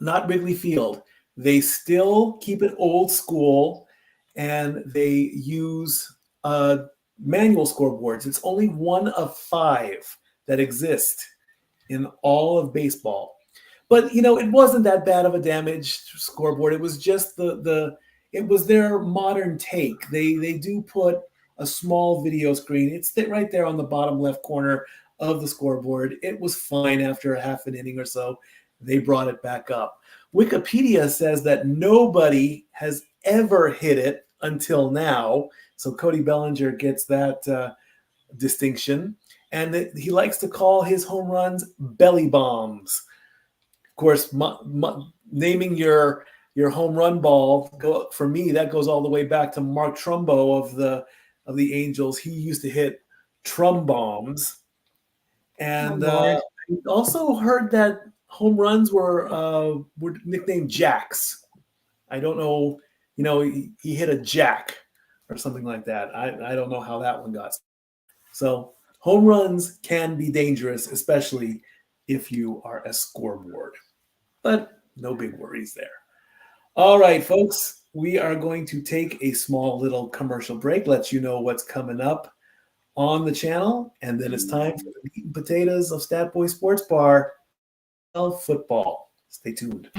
Speaker 2: Not Wrigley Field. They still keep it old school, and they use manual scoreboards. It's only one of 5 that exist in all of baseball. But, it wasn't that bad of a damaged scoreboard. It was just it was their modern take. They do put a small video screen. It's right there on the bottom left corner of the scoreboard. It was fine after a half an inning or so. They brought it back up. Wikipedia says that nobody has ever hit it until now. So Cody Bellinger gets that distinction. And he likes to call his home runs belly bombs. Of course, naming your home run ball, for me, that goes all the way back to Mark Trumbo of the Angels. He used to hit trum bombs. And I also heard that home runs were nicknamed jacks. I don't know, he hit a jack or something like that. I don't know how that one got. So home runs can be dangerous, especially if you are a scoreboard. But no big worries there. All right, folks, we are going to take a small little commercial break, let you know what's coming up on the channel, and then it's time for the meat and potatoes of Statboy Sports Bar, football. Stay tuned.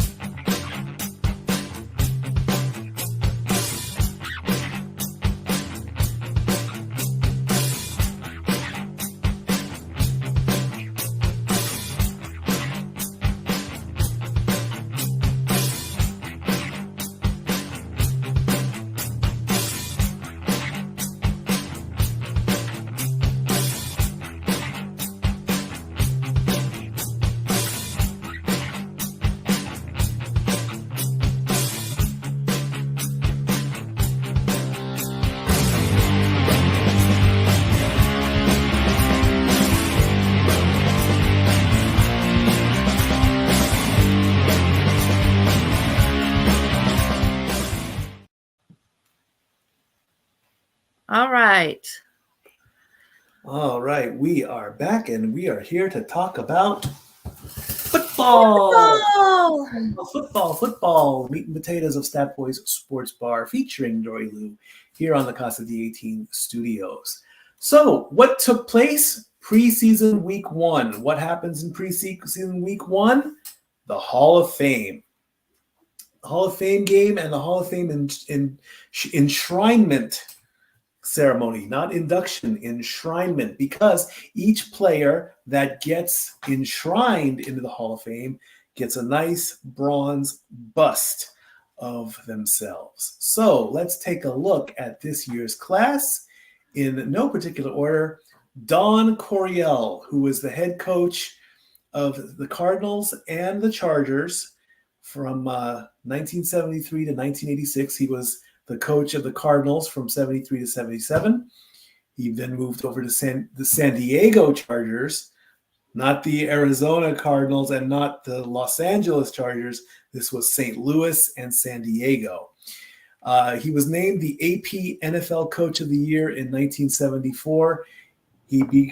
Speaker 2: All right, we are back, and we are here to talk about football. Football. Meat and potatoes of Statboy's Sports Bar, featuring Dori Lou here on the Casa D-18 Studios. So, what took place preseason week 1? What happens in preseason week 1? The Hall of Fame. The Hall of Fame game and the Hall of Fame enshrinement ceremony, not induction, enshrinement, because each player that gets enshrined into the Hall of Fame gets a nice bronze bust of themselves. So let's take a look at this year's class in no particular order. Don Coryell, who was the head coach of the Cardinals and the Chargers from 1973 to 1986. He was the coach of the Cardinals from 73 to 77. He then moved over to the San Diego Chargers, not the Arizona Cardinals and not the Los Angeles Chargers. This was St. Louis and San Diego. He was named the AP NFL Coach of the Year in 1974. He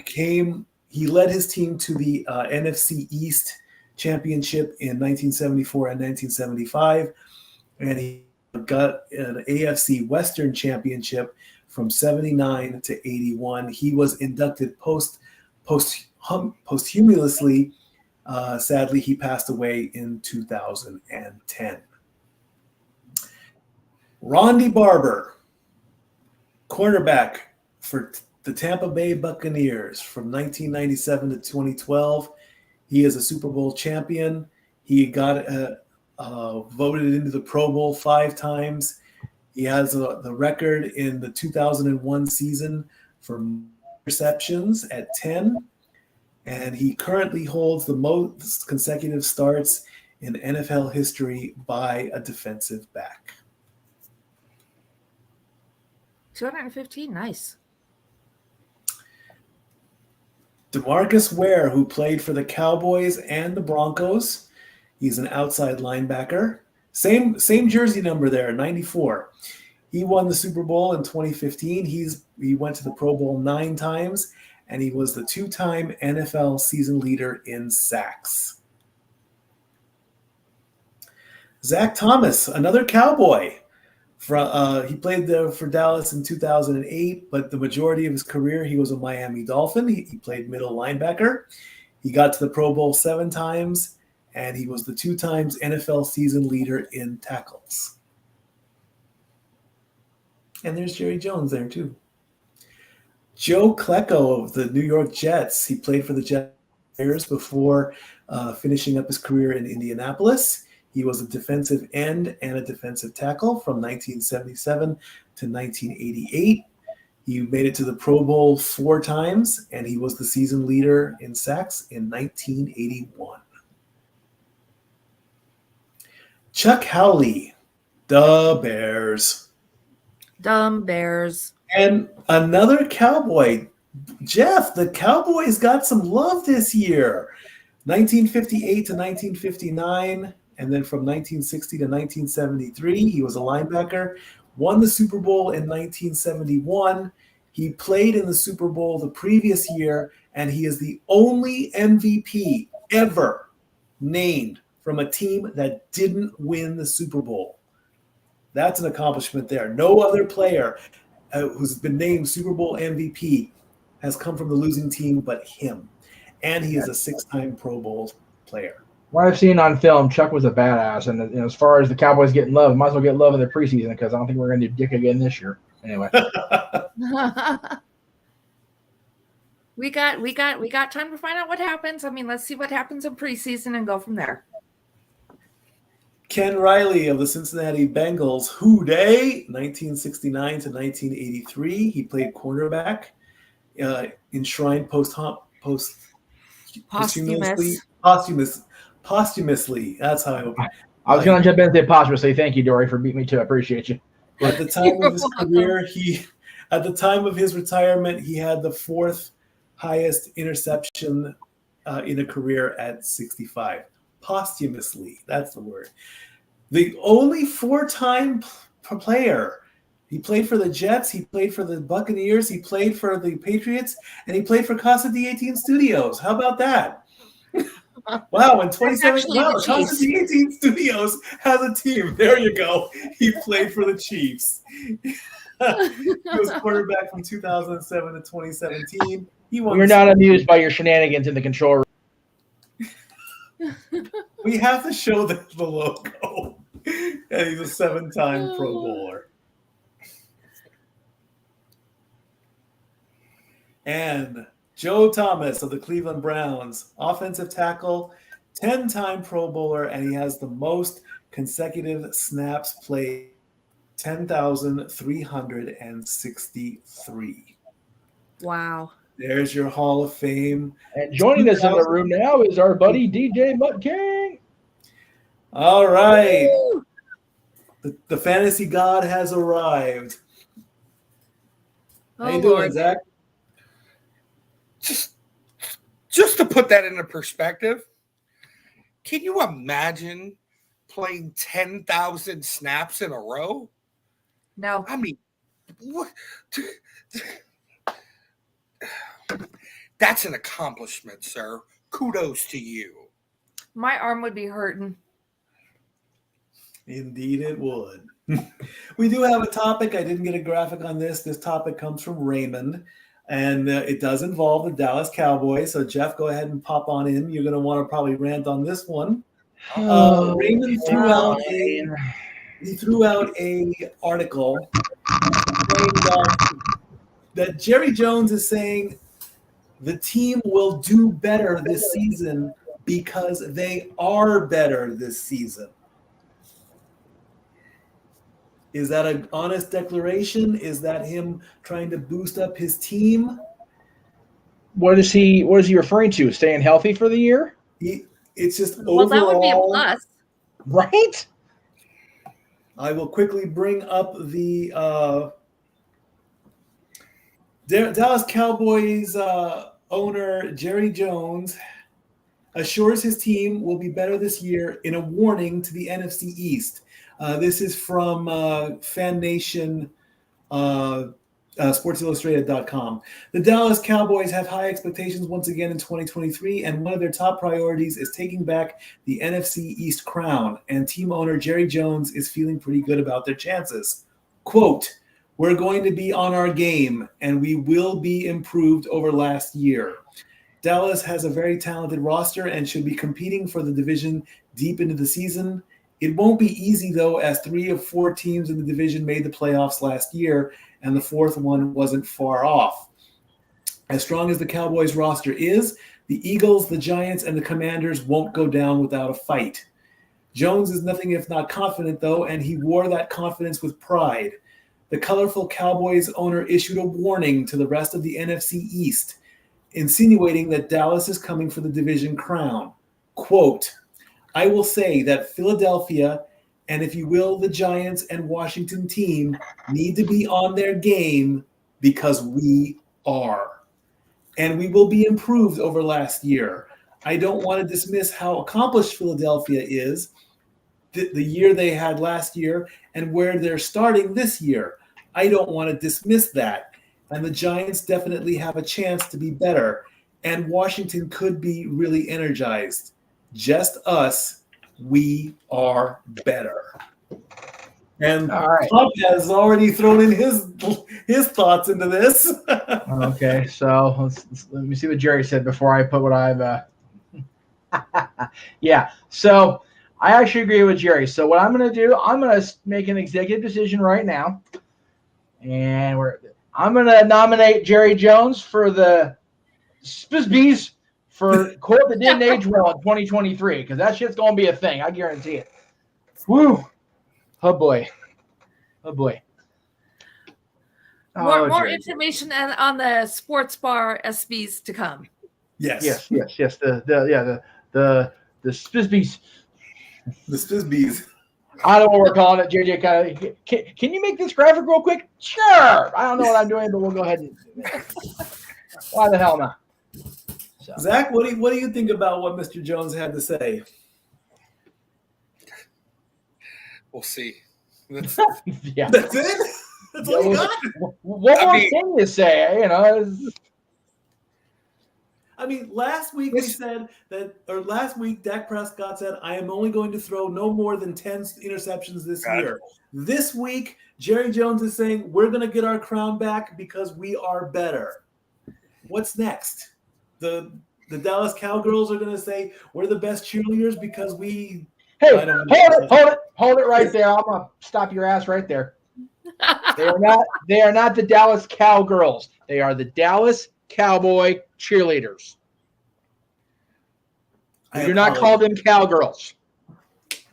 Speaker 2: led his team to the NFC East Championship in 1974 and 1975, and he got an AFC Western Championship from 79 to 81. He was inducted posthumously. Sadly, he passed away in 2010. Rondy Barber, cornerback for the Tampa Bay Buccaneers from 1997 to 2012. He is a Super Bowl champion. He got voted into the Pro Bowl 5 times. He has the record in the 2001 season for receptions at 10. and he currently holds the most consecutive starts in NFL history by a defensive back.
Speaker 1: 215, nice.
Speaker 2: DeMarcus Ware, who played for the Cowboys and the Broncos. He's an outside linebacker. Same jersey number there, 94. He won the Super Bowl in 2015. He went to the Pro Bowl 9 times, and he was the 2-time NFL season leader in sacks. Zach Thomas, another Cowboy. He played for Dallas in 2008, but the majority of his career he was a Miami Dolphin. He played middle linebacker. He got to the Pro Bowl 7 times, and he was the 2 times NFL season leader in tackles. And there's Jerry Jones there too. Joe Klecko of the New York Jets. He played for the Jets before finishing up his career in Indianapolis. He was a defensive end and a defensive tackle from 1977 to 1988. He made it to the Pro Bowl 4 times, and he was the season leader in sacks in 1981. Chuck Howley, the Bears.
Speaker 1: Dumb Bears.
Speaker 2: And another Cowboy. Jeff, the Cowboys got some love this year. 1958 to 1959. And then from 1960 to 1973, he was a linebacker, won the Super Bowl in 1971. He played in the Super Bowl the previous year, and he is the only MVP ever named from a team that didn't win the Super Bowl. That's an accomplishment there. No other player who's been named Super Bowl MVP has come from the losing team but him. And he is a 6-time Pro Bowl player.
Speaker 4: What I've seen on film, Chuck was a badass, and as far as the Cowboys getting love, might as well get love in the preseason because I don't think we're going to do dick again this year. Anyway,
Speaker 1: we got time to find out what happens. I mean, let's see what happens in preseason and go from there.
Speaker 2: Ken Riley of the Cincinnati Bengals, Who Day, 1969 to 1983. He played cornerback, enshrined posthumously. That's how
Speaker 4: I was going to jump in and say posthumously. Thank you, Dori, for beating me too. I appreciate you.
Speaker 2: At the time of his career, at the time of his retirement, he had the 4th highest interception in a career at 65. Posthumously, that's the word. The only 4-time player. He played for the Jets, he played for the Buccaneers, he played for the Patriots, and he played for Casa D-18 Studios. How about that? Wow, in 2017, Casa D-18 Studios has a team. There you go. He played for the Chiefs. He was quarterback from 2007 to 2017.
Speaker 4: We're not amused by your shenanigans in the control room.
Speaker 2: We have to show the logo. And he's a 7-time Pro Bowler. And Joe Thomas of the Cleveland Browns, offensive tackle, 10-time Pro Bowler, and he has the most consecutive snaps played, 10,363.
Speaker 1: Wow.
Speaker 2: There's your Hall of Fame.
Speaker 4: And joining us in the room now is our buddy DJ Mutt King.
Speaker 2: All right. The fantasy god has arrived. How you doing, Zach?
Speaker 5: Just to put that into perspective, can you imagine playing 10,000 snaps in a row?
Speaker 1: No.
Speaker 5: I mean, what? That's an accomplishment, sir. Kudos to you.
Speaker 1: My arm would be hurting.
Speaker 2: Indeed it would. We do have a topic. I didn't get a graphic on this. This topic comes from Raymond, and it does involve the Dallas Cowboys. So, Jeff, go ahead and pop on in. You're going to want to probably rant on this one. Raymond threw out a article that Jerry Jones is saying the team will do better this season because they are better this season. Is that an honest declaration? Is that him trying to boost up his team?
Speaker 4: What is he referring to? Staying healthy for the year?
Speaker 2: It's just
Speaker 1: Well,
Speaker 2: overall.
Speaker 1: that would be a plus.
Speaker 4: Right?
Speaker 2: I will quickly bring up the Dallas Cowboys owner Jerry Jones assures his team will be better this year in a warning to the NFC East. This is from Fan Nation, SportsIllustrated.com. The Dallas Cowboys have high expectations once again in 2023, and one of their top priorities is taking back the NFC East crown. And team owner Jerry Jones is feeling pretty good about their chances. Quote, "We're going to be on our game, and we will be improved over last year. Dallas has a very talented roster and should be competing for the division deep into the season. It won't be easy, though, as 3 of 4 teams in the division made the playoffs last year, and the 4th one wasn't far off. As strong as the Cowboys roster is, the Eagles, the Giants, and the Commanders won't go down without a fight. Jones is nothing if not confident, though, and he wore that confidence with pride. The colorful Cowboys owner issued a warning to the rest of the NFC East, insinuating that Dallas is coming for the division crown. Quote, "I will say that Philadelphia, and if you will, the Giants and Washington team need to be on their game because we are. And we will be improved over last year. I don't want to dismiss how accomplished Philadelphia is, the year they had last year, and where they're starting this year. I don't want to dismiss that. And the Giants definitely have a chance to be better. And Washington could be really energized. Just us. We are better." And Trump has already thrown in his thoughts into this.
Speaker 4: Okay, so let me see what Jerry said before I put what I've. Yeah, so I actually agree with Jerry. So what I'm going to do, I'm going to make an executive decision right now, and I'm going to nominate Jerry Jones for the Spizbees for quote that didn't age well in 2023, because that shit's going to be a thing. I guarantee it. Woo! Oh boy. Oh boy.
Speaker 1: More
Speaker 4: Jerry.
Speaker 1: information on the sports bar SBs to come.
Speaker 2: Yes.
Speaker 4: The Spizbees.
Speaker 2: The Spizbees.
Speaker 4: I don't know what we're calling it. JJ, kind of. Can you make this graphic real quick? Sure. I don't know what I'm doing, but we'll go ahead and. Why the hell not? So.
Speaker 2: Zach, what do you think about what Mr. Jones had to say?
Speaker 5: We'll see.
Speaker 4: Yeah.
Speaker 2: That's it? That's all you got?
Speaker 4: What more can you say? You know.
Speaker 2: I mean, last week we said that, or last week Dak Prescott said, "I am only going to throw no more than 10 interceptions this year." This week, Jerry Jones is saying, "We're going to get our crown back because we are better." What's next? The Dallas Cowgirls are going to say, "We're the best cheerleaders because we."
Speaker 4: Hey, hold it right there. I'm going to stop your ass right there. They are not the Dallas Cowgirls. They are the Dallas Cowboy cheerleaders. I do not call them cowgirls.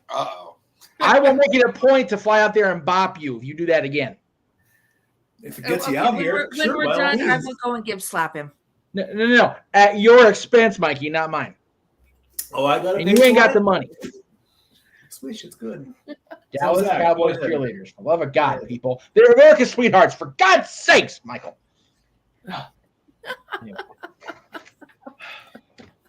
Speaker 5: Uh-oh.
Speaker 4: I will make it a point to fly out there and bop you if you do that again.
Speaker 2: If it gets you out here,
Speaker 1: when we're done, I will go and slap him.
Speaker 4: No. At your expense, Mikey, not mine.
Speaker 2: Oh, I got it.
Speaker 4: And you ain't got the money.
Speaker 2: Swish, it's good.
Speaker 4: Dallas Cowboys cheerleaders. For love of God, people. They're America's sweethearts, for God's sakes, Michael. Anyway.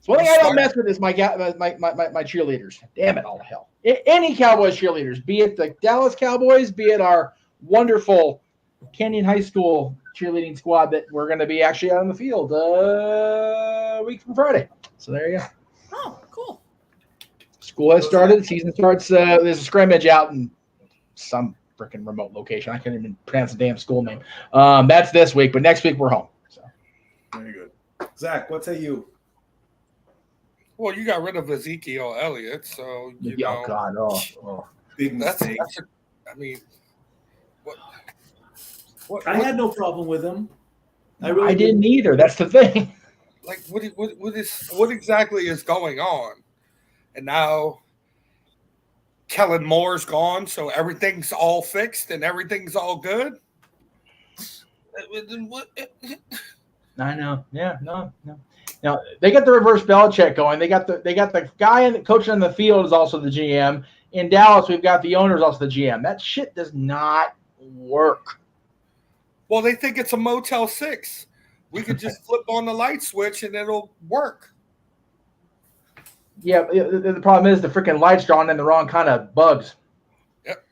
Speaker 4: So one thing I don't mess with is my cheerleaders. Damn it, all the hell. Any Cowboys cheerleaders, be it the Dallas Cowboys, be it our wonderful Canyon High School cheerleading squad that we're going to be actually out on the field a week from Friday. So there you go.
Speaker 1: Oh, cool.
Speaker 4: School has started. Season starts. There's a scrimmage out in some freaking remote location. I can't even pronounce the damn school name. That's this week, but next week we're home. So.
Speaker 2: Very good. Zach, what say you?
Speaker 5: Well, you got rid of Ezekiel Elliott, so you know.
Speaker 4: Oh God! Oh.
Speaker 2: Big mistake.
Speaker 5: I mean, what?
Speaker 2: I had no problem with him.
Speaker 4: I didn't either. That's the thing.
Speaker 5: Like, what exactly is going on? And now Kellen Moore's gone, so everything's all fixed and everything's all good.
Speaker 4: I know. Yeah, no. Now they got the reverse Belichick going. They got the guy coaching on the field is also the GM. In Dallas, we've got the owner is also the GM. That shit does not work.
Speaker 5: Well, they think it's a Motel 6. We could just flip on the light switch and it'll work.
Speaker 4: Yeah, the problem is the freaking light's drawn in the wrong kind of bugs.
Speaker 5: Yep.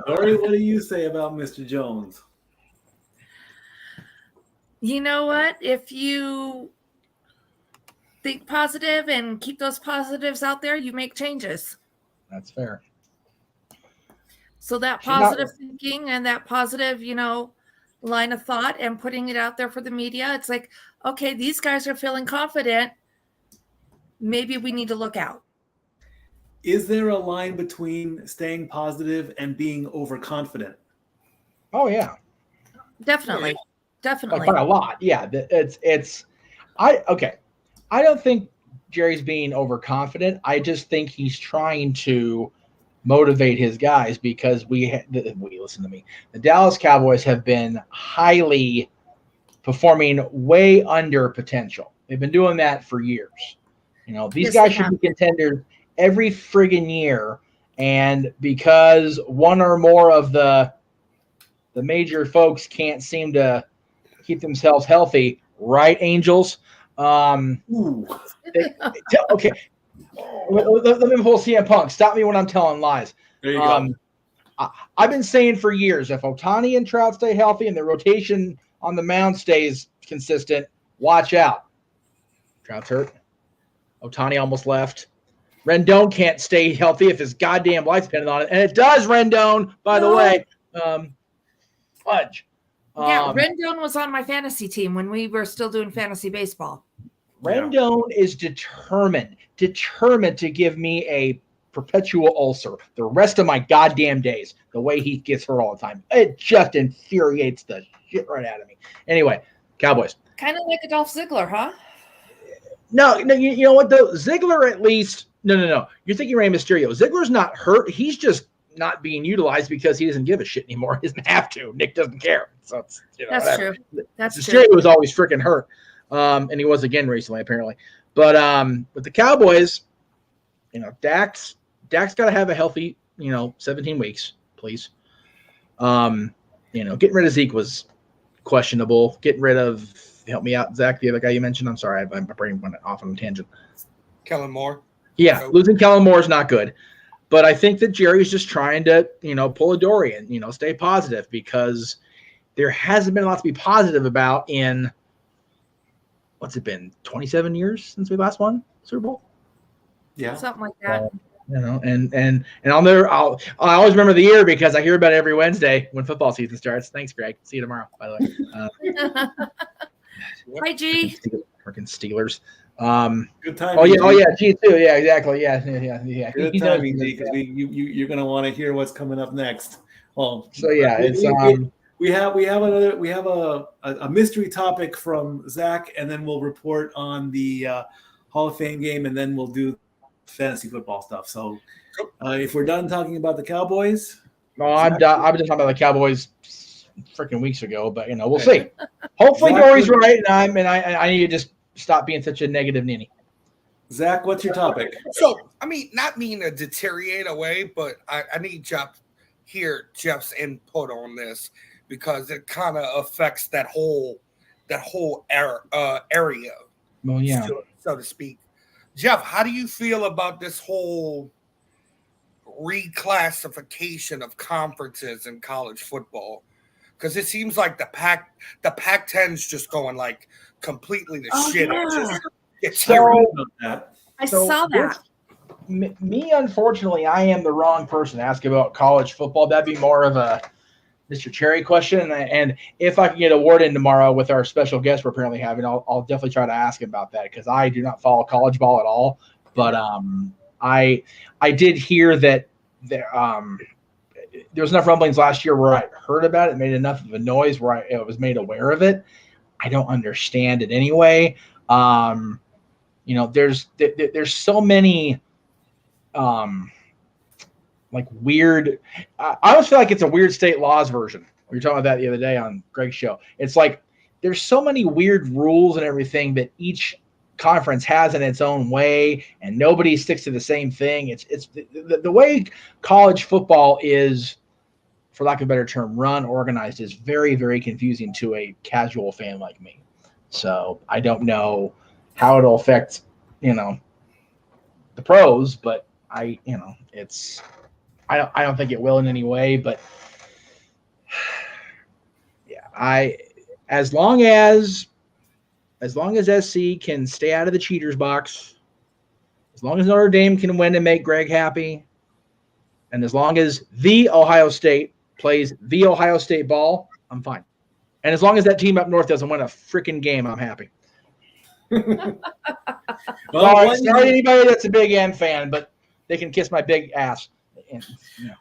Speaker 2: Dori, what do you say about Mr. Jones?
Speaker 1: You know what? If you think positive and keep those positives out there, you make changes.
Speaker 4: That's fair.
Speaker 1: So that positive thinking and that positive, line of thought and putting it out there for the media, it's like, okay, these guys are feeling confident. Maybe we need to look out.
Speaker 2: Is there a line between staying positive and being overconfident?
Speaker 4: Oh yeah,
Speaker 1: Definitely.
Speaker 4: like by a lot. Yeah, I don't think Jerry's being overconfident. I just think he's trying to motivate his guys because we listen to me. The Dallas Cowboys have been highly performing way under potential. They've been doing that for years. These guys should be contenders every friggin' year, and because one or more of the major folks can't seem to keep themselves healthy, right, Angels? Okay. Let me pull CM Punk. Stop me when I'm telling lies.
Speaker 2: There you go.
Speaker 4: I've been saying for years, if Ohtani and Trout stay healthy and the rotation on the mound stays consistent, watch out. Trout's hurt. Ohtani almost left. Rendon can't stay healthy if his goddamn life's dependent on it. And it does, Rendon, by the way. Fudge.
Speaker 1: Yeah, Rendon was on my fantasy team when we were still doing fantasy baseball.
Speaker 4: Rendon is determined to give me a perpetual ulcer the rest of my goddamn days, the way he gets hurt all the time. It just infuriates the shit right out of me. Anyway, Cowboys.
Speaker 1: Kind of like Adolph Ziggler, huh?
Speaker 4: No, you know what, though? Ziggler at least – no. You're thinking Rey Mysterio. Ziggler's not hurt. He's just not being utilized because he doesn't give a shit anymore. He doesn't have to. Nick doesn't care. So it's,
Speaker 1: That's
Speaker 4: whatever.
Speaker 1: true. That's
Speaker 4: Mysterio
Speaker 1: true.
Speaker 4: was always freaking hurt. And he was again recently, apparently. But with the Cowboys, Dak's got to have a healthy, 17 weeks, please. Getting rid of Zeke was questionable. Getting rid of, help me out, Zach, the other guy you mentioned. I'm sorry, my brain went off on a tangent.
Speaker 5: Kellen Moore.
Speaker 4: Yeah, losing Kellen Moore is not good. But I think that Jerry's just trying to, pull a Dori and, stay positive because there hasn't been a lot to be positive about in, what's it been, 27 years since we last won Super Bowl?
Speaker 2: Yeah.
Speaker 1: Something like that.
Speaker 4: And I'll always remember the year because I hear about it every Wednesday when football season starts. Thanks, Greg. See you tomorrow, by the way.
Speaker 1: Hi, G.
Speaker 4: Freaking Steelers.
Speaker 2: Good timing.
Speaker 4: Oh yeah, G too. Yeah, exactly. Yeah.
Speaker 2: Good timing, G, because you're gonna want to hear what's coming up next. Well,
Speaker 4: so yeah, it's
Speaker 2: we have a mystery topic from Zach, and then we'll report on the Hall of Fame game, and then we'll do fantasy football stuff. So if we're done talking about the Cowboys,
Speaker 4: I'm done. I've been talking about the Cowboys freaking weeks ago, but we'll see. Hopefully, Dori's right, and I need to just stop being such a negative ninny.
Speaker 2: Zach, what's your topic?
Speaker 5: So, not mean to deteriorate away, but I need Jeff's input on this because it kind of affects that whole area.
Speaker 4: Well, yeah,
Speaker 5: so to speak. Jeff, how do you feel about this whole reclassification of conferences in college football? Because it seems like the Pac-10's just going like completely to shit.
Speaker 1: Yeah. I saw that.
Speaker 4: Me, unfortunately, I am the wrong person to ask about college football. That'd be more of a Mr. Cherry question. And if I can get a word in tomorrow with our special guest we're apparently having, I'll definitely try to ask him about that because I do not follow college ball at all. But I did hear that there was enough rumblings last year where I heard about it, made enough of a noise where I was made aware of it. I don't understand it anyway. There's so many like weird. I always feel like it's a weird state laws version We were talking about that the other day on Greg's show. It's like there's so many weird rules and everything that each conference has in its own way, and nobody sticks to the same thing. It's the way college football is, for lack of a better term, run, organized, is very, very confusing to a casual fan like me. So I don't know how it'll affect, the pros, but I don't think it will in any way. But yeah, as long as SC can stay out of the cheaters box, as long as Notre Dame can win and make Greg happy, and as long as the Ohio State plays the Ohio State ball, I'm fine. And as long as that team up north doesn't win a freaking game, I'm happy.
Speaker 2: Well,
Speaker 4: sorry anybody that's a Big M fan, but they can kiss my big ass.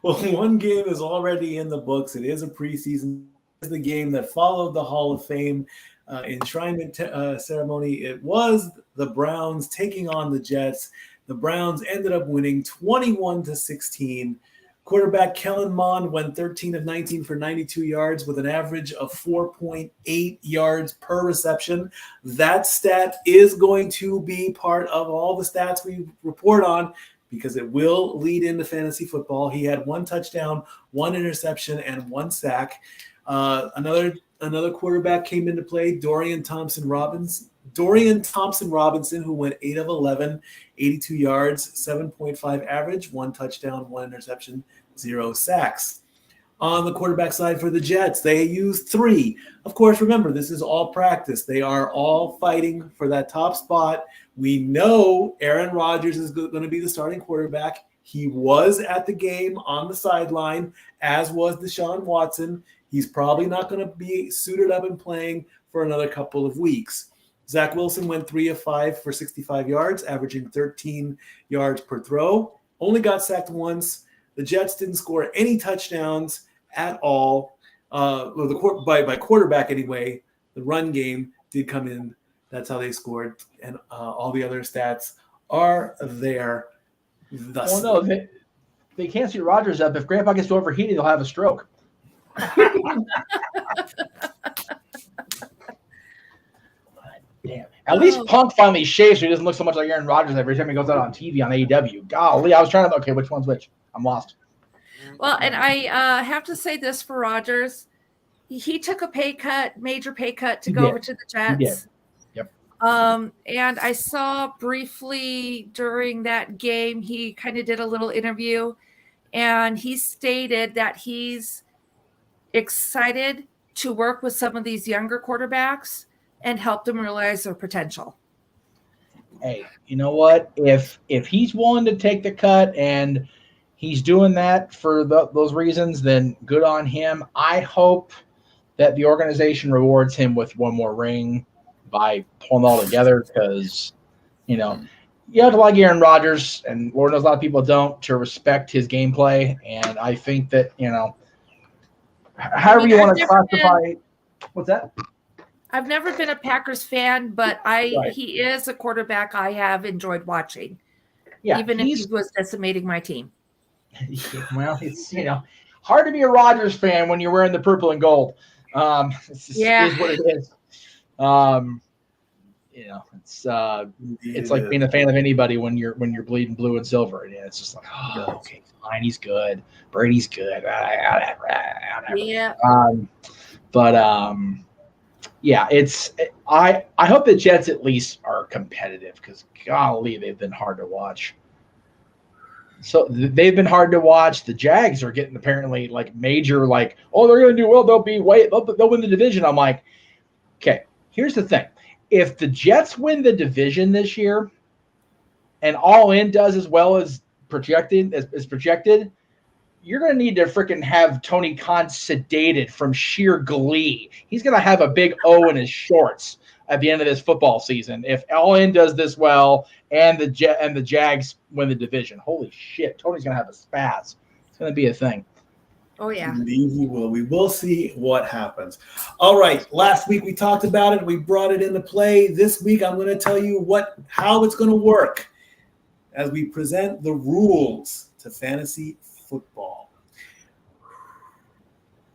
Speaker 2: Well, one game is already in the books. It is a preseason. It's the game that followed the Hall of Fame enshrinement ceremony. It was the Browns taking on the Jets. The Browns ended up winning 21-16. Quarterback Kellen Mond went 13 of 19 for 92 yards with an average of 4.8 yards per reception. That stat is going to be part of all the stats we report on because it will lead into fantasy football. He had 1 touchdown, 1 interception, and 1 sack. Another quarterback came into play, Dorian Thompson Robinson, who went 8 of 11, 82 yards, 7.5 average, 1 touchdown, 1 interception, 0 sacks. On the quarterback side for the Jets, they used 3. Of course, remember, this is all practice. They are all fighting for that top spot. We know Aaron Rodgers is going to be the starting quarterback. He was at the game on the sideline, as was Deshaun Watson. He's probably not going to be suited up and playing for another couple of weeks. Zach Wilson went 3 of 5 for 65 yards, averaging 13 yards per throw. Only got sacked once. The Jets didn't score any touchdowns at all. By quarterback anyway. The run game did come in. That's how they scored. And all the other stats are there.
Speaker 4: Well, no, they can't see Rodgers up. If Grandpa gets too overheated, he'll have a stroke. Damn. At least Punk finally shaves so he doesn't look so much like Aaron Rodgers every time he goes out on TV on AEW. Golly, I was trying to okay, which one's which? I'm lost.
Speaker 1: Well, and I have to say this for Rodgers. He took a major pay cut to go over to the Jets.
Speaker 4: He did. Yep.
Speaker 1: And I saw briefly during that game, he kind of did a little interview, and he stated that he's excited to work with some of these younger quarterbacks and help them realize their potential.
Speaker 4: Hey, you know what? If he's willing to take the cut and he's doing that for those reasons, then good on him. I hope that the organization rewards him with one more ring by pulling it all together because, you have to like Aaron Rodgers, and Lord knows a lot of people don't, to respect his gameplay. And I think that, however you want to classify what's that?
Speaker 1: I've never been a Packers fan, but he is a quarterback I have enjoyed watching. Yeah, even if he was decimating my team.
Speaker 4: Well, it's hard to be a Rodgers fan when you're wearing the purple and gold. Is what it is. It's like being a fan of anybody when you're bleeding blue and silver. And it's just like, okay, fine, he's good. Brady's good.
Speaker 1: Yeah.
Speaker 4: I hope the Jets at least are competitive because golly, they've been hard to watch. So they've been hard to watch. The Jags are getting apparently major, they're going to do well. They'll win the division. I'm like, okay, here's the thing. If the Jets win the division this year and All In does as well as projected, you're going to need to freaking have Tony Khan sedated from sheer glee. He's going to have a big O in his shorts at the end of this football season if All In does this well and the Jags win the division. Holy shit, Tony's going to have a spaz. It's going to be a thing.
Speaker 1: Oh, yeah.
Speaker 2: Indeed he will. We will see what happens. All right. Last week we talked about it. We brought it into play. This week I'm going to tell you how it's going to work as we present the rules to fantasy football.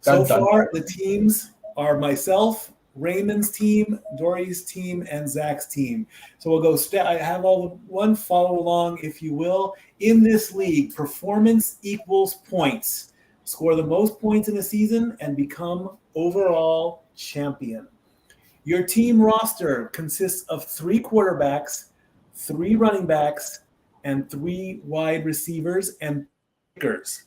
Speaker 2: So
Speaker 4: Dun, dun,
Speaker 2: far, the teams are myself, Raymond's team, Dori's team, and Zach's team. So we'll go. I have all the one follow along, if you will. In this league, performance equals points. Score the most points in a season and become overall champion. Your team roster consists of 3 quarterbacks, 3 running backs, and 3 wide receivers and kickers.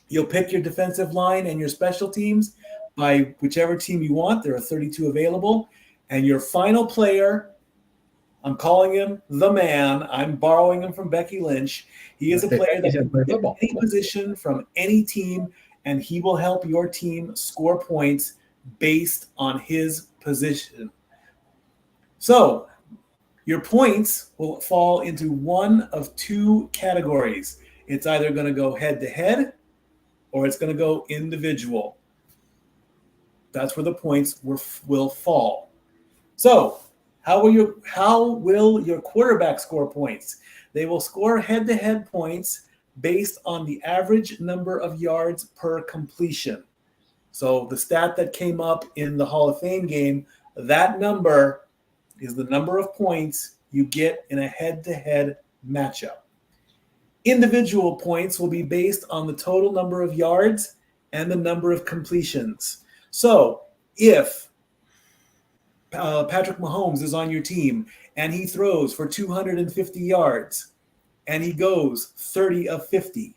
Speaker 2: You'll pick your defensive line and your special teams by whichever team you want. There are 32 available. And your final player, I'm calling him the man. I'm borrowing him from Becky Lynch. He is a player that can play any position from any team, and he will help your team score points based on his position. So your points will fall into one of 2 categories. It's either going to go head-to-head or it's going to go individual. That's where the points will fall. So how will your quarterback score points? They will score head-to-head points based on the average number of yards per completion. So the stat that came up in the Hall of Fame game, that number is the number of points you get in a head-to-head matchup. Individual points will be based on the total number of yards and the number of completions. So if Patrick Mahomes is on your team and he throws for 250 yards and he goes 30 of 50,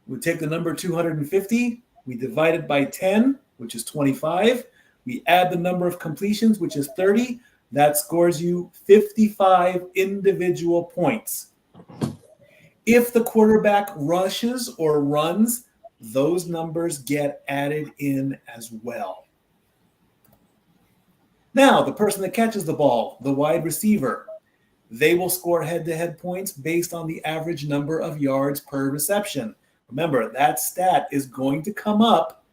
Speaker 2: we take the number 250, we divide it by 10, which is 25. We add the number of completions, which is 30. That scores you 55 individual points. If the quarterback rushes or runs, those numbers get added in as well. Now, the person that catches the ball, the wide receiver, they will score head-to-head points based on the average number of yards per reception. Remember, that stat is going to come up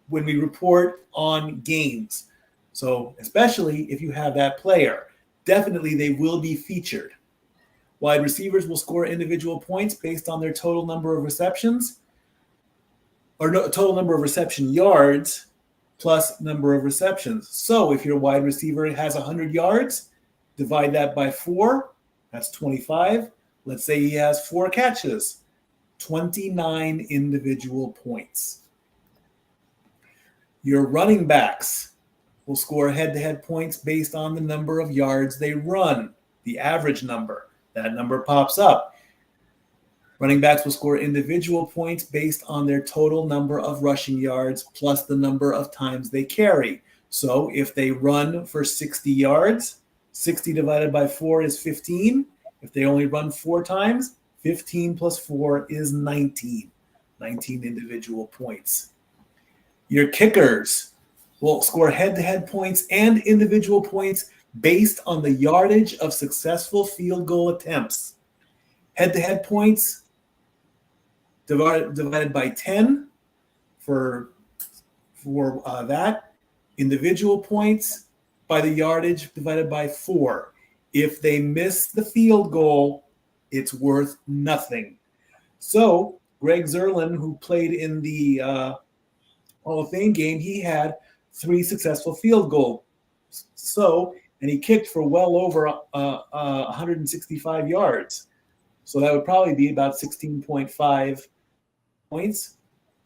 Speaker 2: when we report on games. So especially if you have that player, definitely they will be featured. Wide receivers will score individual points based on their total number of receptions, or total number of reception yards plus number of receptions. So if your wide receiver has 100 yards, divide that by 4, that's 25. Let's say he has 4 catches, 29 individual points. Your running backs will score head-to-head points based on the number of yards they run, the average number. That number pops up. Running backs will score individual points based on their total number of rushing yards plus the number of times they carry. So if they run for 60 yards, 60 divided by 4 is 15. If they only run 4 times, 15 plus 4 is 19. 19 individual points. Your kickers will score head-to-head points and individual points based on the yardage of successful field goal attempts. Head-to-head points divided by 10 for that. Individual points by the yardage divided by 4. If they miss the field goal, it's worth nothing. So Greg Zerlin, who played in the Hall of Fame game, he had 3 successful field goals. And he kicked for well over 165 yards. So that would probably be about 16.5 points,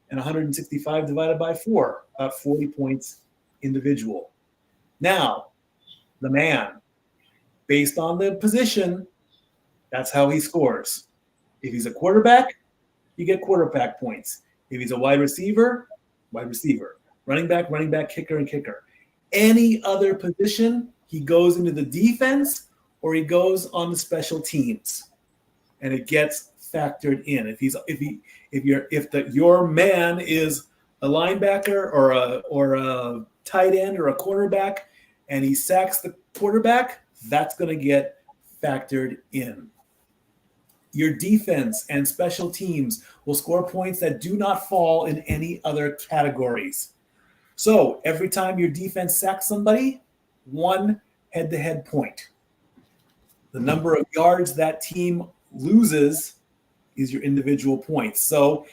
Speaker 2: and 165 divided by 4, about 40 points individual. Now, the man, based on the position, that's how he scores. If he's a quarterback, you get quarterback points. If he's a wide receiver, wide receiver. Running back, kicker, and kicker. Any other position, he goes into the defense or he goes on the special teams, and it gets factored in. If your man is a linebacker or a tight end or a cornerback, and he sacks the quarterback, that's going to get factored in. Your defense and special teams will score points that do not fall in any other categories. So every time your defense sacks somebody, 1 head-to-head point. The number of yards that team loses is your individual points. So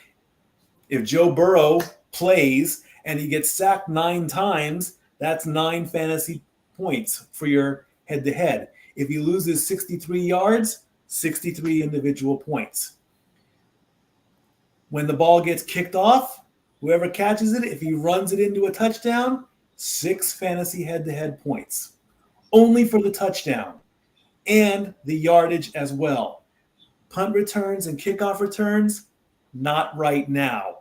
Speaker 2: if Joe Burrow plays and he gets sacked 9 times, that's 9 fantasy points for your head-to-head. If he loses 63 yards, 63 individual points. When the ball gets kicked off, whoever catches it, if he runs it into a touchdown, 6 fantasy head-to-head points. Only for the touchdown and the yardage as well. Punt returns and kickoff returns, not right now.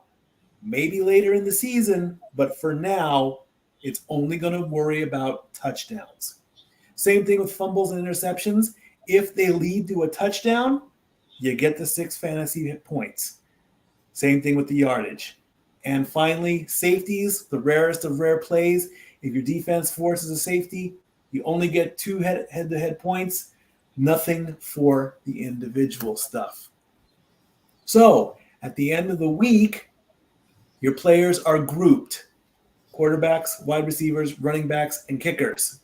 Speaker 2: Maybe later in the season, but for now, it's only going to worry about touchdowns. Same thing with fumbles and interceptions. If they lead to a touchdown, you get the 6 fantasy points. Same thing with the yardage. And finally, safeties, the rarest of rare plays. If your defense forces a safety, you only get 2 head-to-head points. Nothing for the individual stuff. So at the end of the week, your players are grouped. Quarterbacks, wide receivers, running backs, and kickers.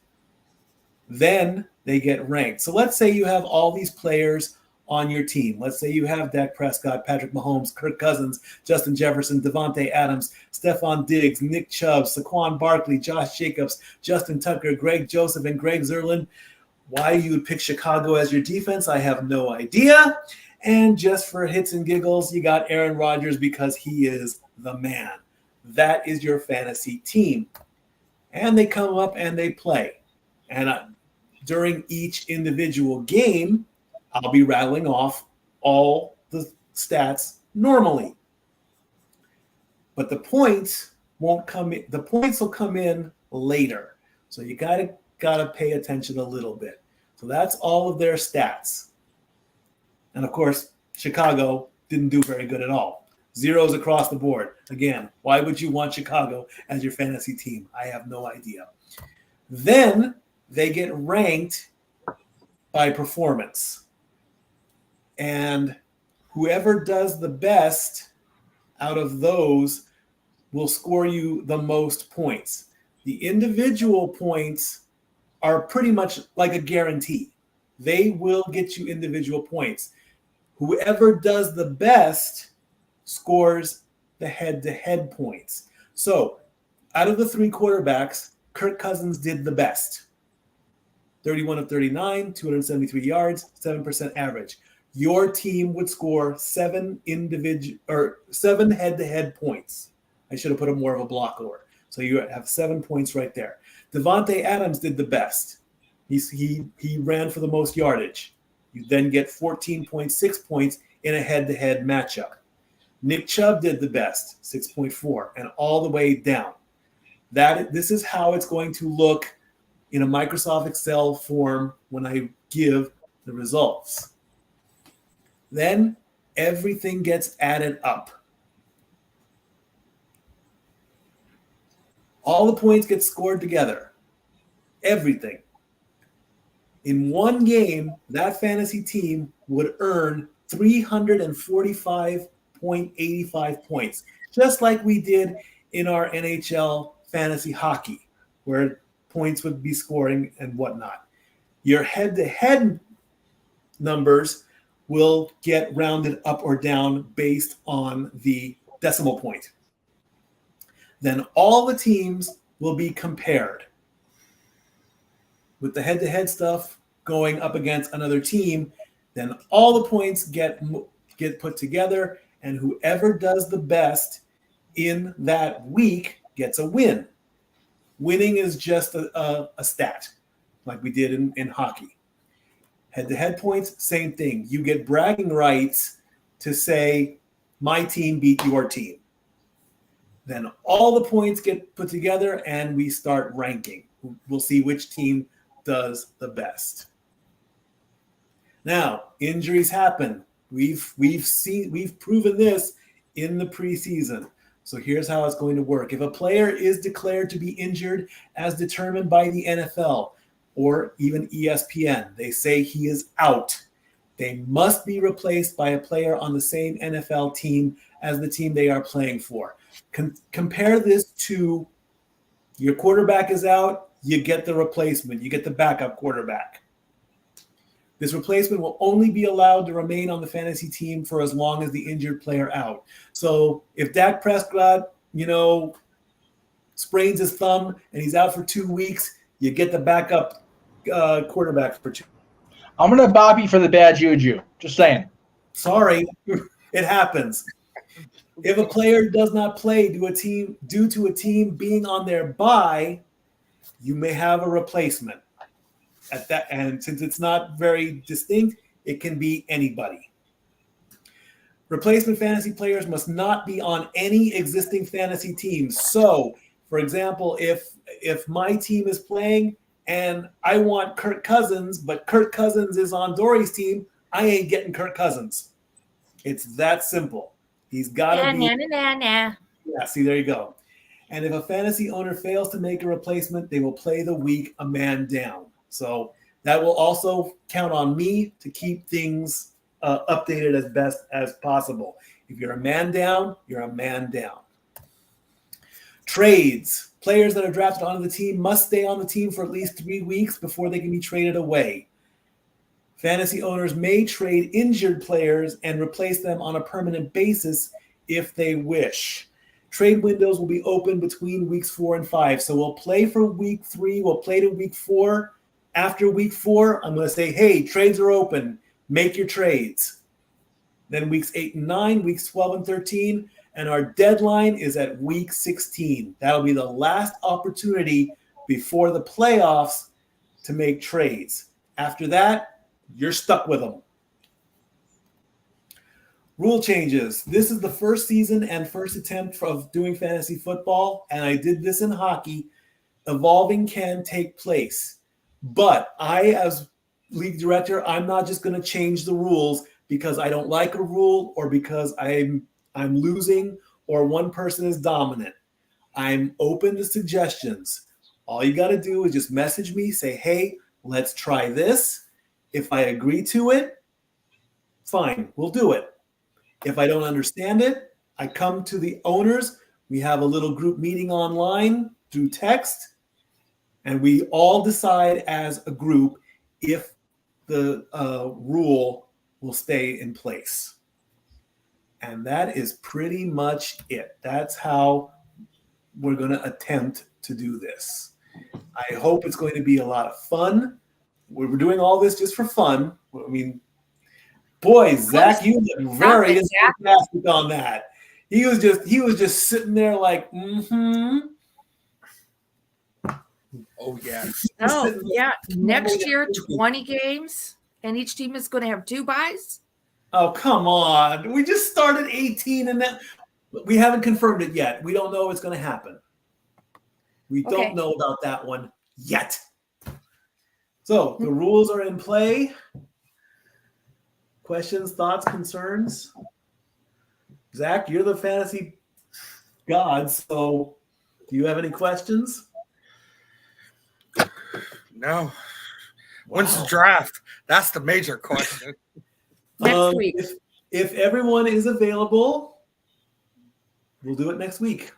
Speaker 2: Then they get ranked. So let's say you have all these players on your team. Let's say you have Dak Prescott, Patrick Mahomes, Kirk Cousins, Justin Jefferson, Devontae Adams, Stephon Diggs, Nick Chubb, Saquon Barkley, Josh Jacobs, Justin Tucker, Greg Joseph, and Greg Zerlin. Why you would pick Chicago as your defense, I have no idea. And just for hits and giggles, you got Aaron Rodgers because he is the man. That is your fantasy team. And they come up and they play. And during each individual game, I'll be rattling off all the stats normally. But the points won't come in. The points will come in later. So you gotta pay attention a little bit. So that's all of their stats. And of course, Chicago didn't do very good at all. Zeros across the board. Again, why would you want Chicago as your fantasy team? I have no idea. Then they get ranked by performance. And whoever does the best out of those will score you the most points. The individual points are pretty much like a guarantee. They will get you individual points. Whoever does the best scores the head-to-head points. So out of the 3 quarterbacks, Kirk Cousins did the best. 31 of 39, 273 yards, 7% average. Your team would score 7 head-to-head points. I should have put more of a block over. So you have 7 points right there. Devontae Adams did the best. He ran for the most yardage. You then get 14.6 points in a head-to-head matchup. Nick Chubb did the best, 6.4, and all the way down. This is how it's going to look in a Microsoft Excel form when I give the results. Then everything gets added up. All the points get scored together. Everything. In one game, that fantasy team would earn 345.85 points, just like we did in our NHL fantasy hockey, where points would be scoring and whatnot. Your head-to-head numbers will get rounded up or down based on the decimal point. Then all the teams will be compared. With the head-to-head stuff going up against another team, then all the points get put together, and whoever does the best in that week gets a win. Winning is just a stat, like we did in hockey. Head-to-head points, same thing. You get bragging rights to say, my team beat your team. Then all the points get put together, and we start ranking. We'll see which team does the best. Now, injuries happen. We've proven this in the preseason. So here's how it's going to work. If a player is declared to be injured as determined by the NFL or even ESPN, they say he is out. They must be replaced by a player on the same NFL team as the team they are playing for. Compare this to your quarterback is out, you get the replacement, you get the backup quarterback. This replacement will only be allowed to remain on the fantasy team for as long as the injured player out. So if Dak Prescott sprains his thumb and he's out for 2 weeks, you get the backup quarterback for 2.
Speaker 4: I'm going to bop you for the bad juju. Just saying.
Speaker 2: Sorry, it happens. If a player does not play due to a team being on their bye, you may have a replacement at that. And since it's not very distinct, it can be anybody. Replacement fantasy players must not be on any existing fantasy teams. So, for example, if my team is playing and I want Kirk Cousins, but Kirk Cousins is on Dori's team, I ain't getting Kirk Cousins. It's that simple. He's got to be. Yeah, see, there you go. And if a fantasy owner fails to make a replacement, they will play the week a man down. So that will also count on me to keep things updated as best as possible. If you're a man down, you're a man down. Trades. Players that are drafted onto the team must stay on the team for at least 3 weeks before they can be traded away. Fantasy owners may trade injured players and replace them on a permanent basis if they wish. Trade windows will be open between weeks 4 and 5. So we'll play for week 3. We'll play to week 4. After week 4, I'm going to say, hey, trades are open. Make your trades. Then weeks 8 and 9, weeks 12 and 13. And our deadline is at week 16. That'll be the last opportunity before the playoffs to make trades. After that, you're stuck with them. Rule changes. This is the first season and first attempt of doing fantasy football, and I did this in hockey. Evolving can take place. But I, as league director, I'm not just going to change the rules because I don't like a rule or because I'm losing or one person is dominant. I'm open to suggestions. All you got to do is just message me, say, hey, let's try this. If I agree to it, fine, we'll do it. If I don't understand it, I come to the owners. We have a little group meeting online through text, and we all decide as a group if the rule will stay in place. And that is pretty much it. That's how we're going to attempt to do this. I hope it's going to be a lot of fun. We're doing all this just for fun. I mean, boy, Zach, you look very enthusiastic on that. He was just sitting there like,
Speaker 5: Oh, yeah.
Speaker 1: Oh, yeah. Next year, 20 games, and each team is going to have 2 byes.
Speaker 2: Oh, come on. We just started 18, and then we haven't confirmed it yet. We don't know what's going to happen. We don't know about that one yet. So the rules are in play. Questions, thoughts, concerns? Zach, you're the fantasy god, so do you have any questions?
Speaker 5: No. When's the draft? That's the major question.
Speaker 1: Next week.
Speaker 2: If everyone is available, we'll do it next week.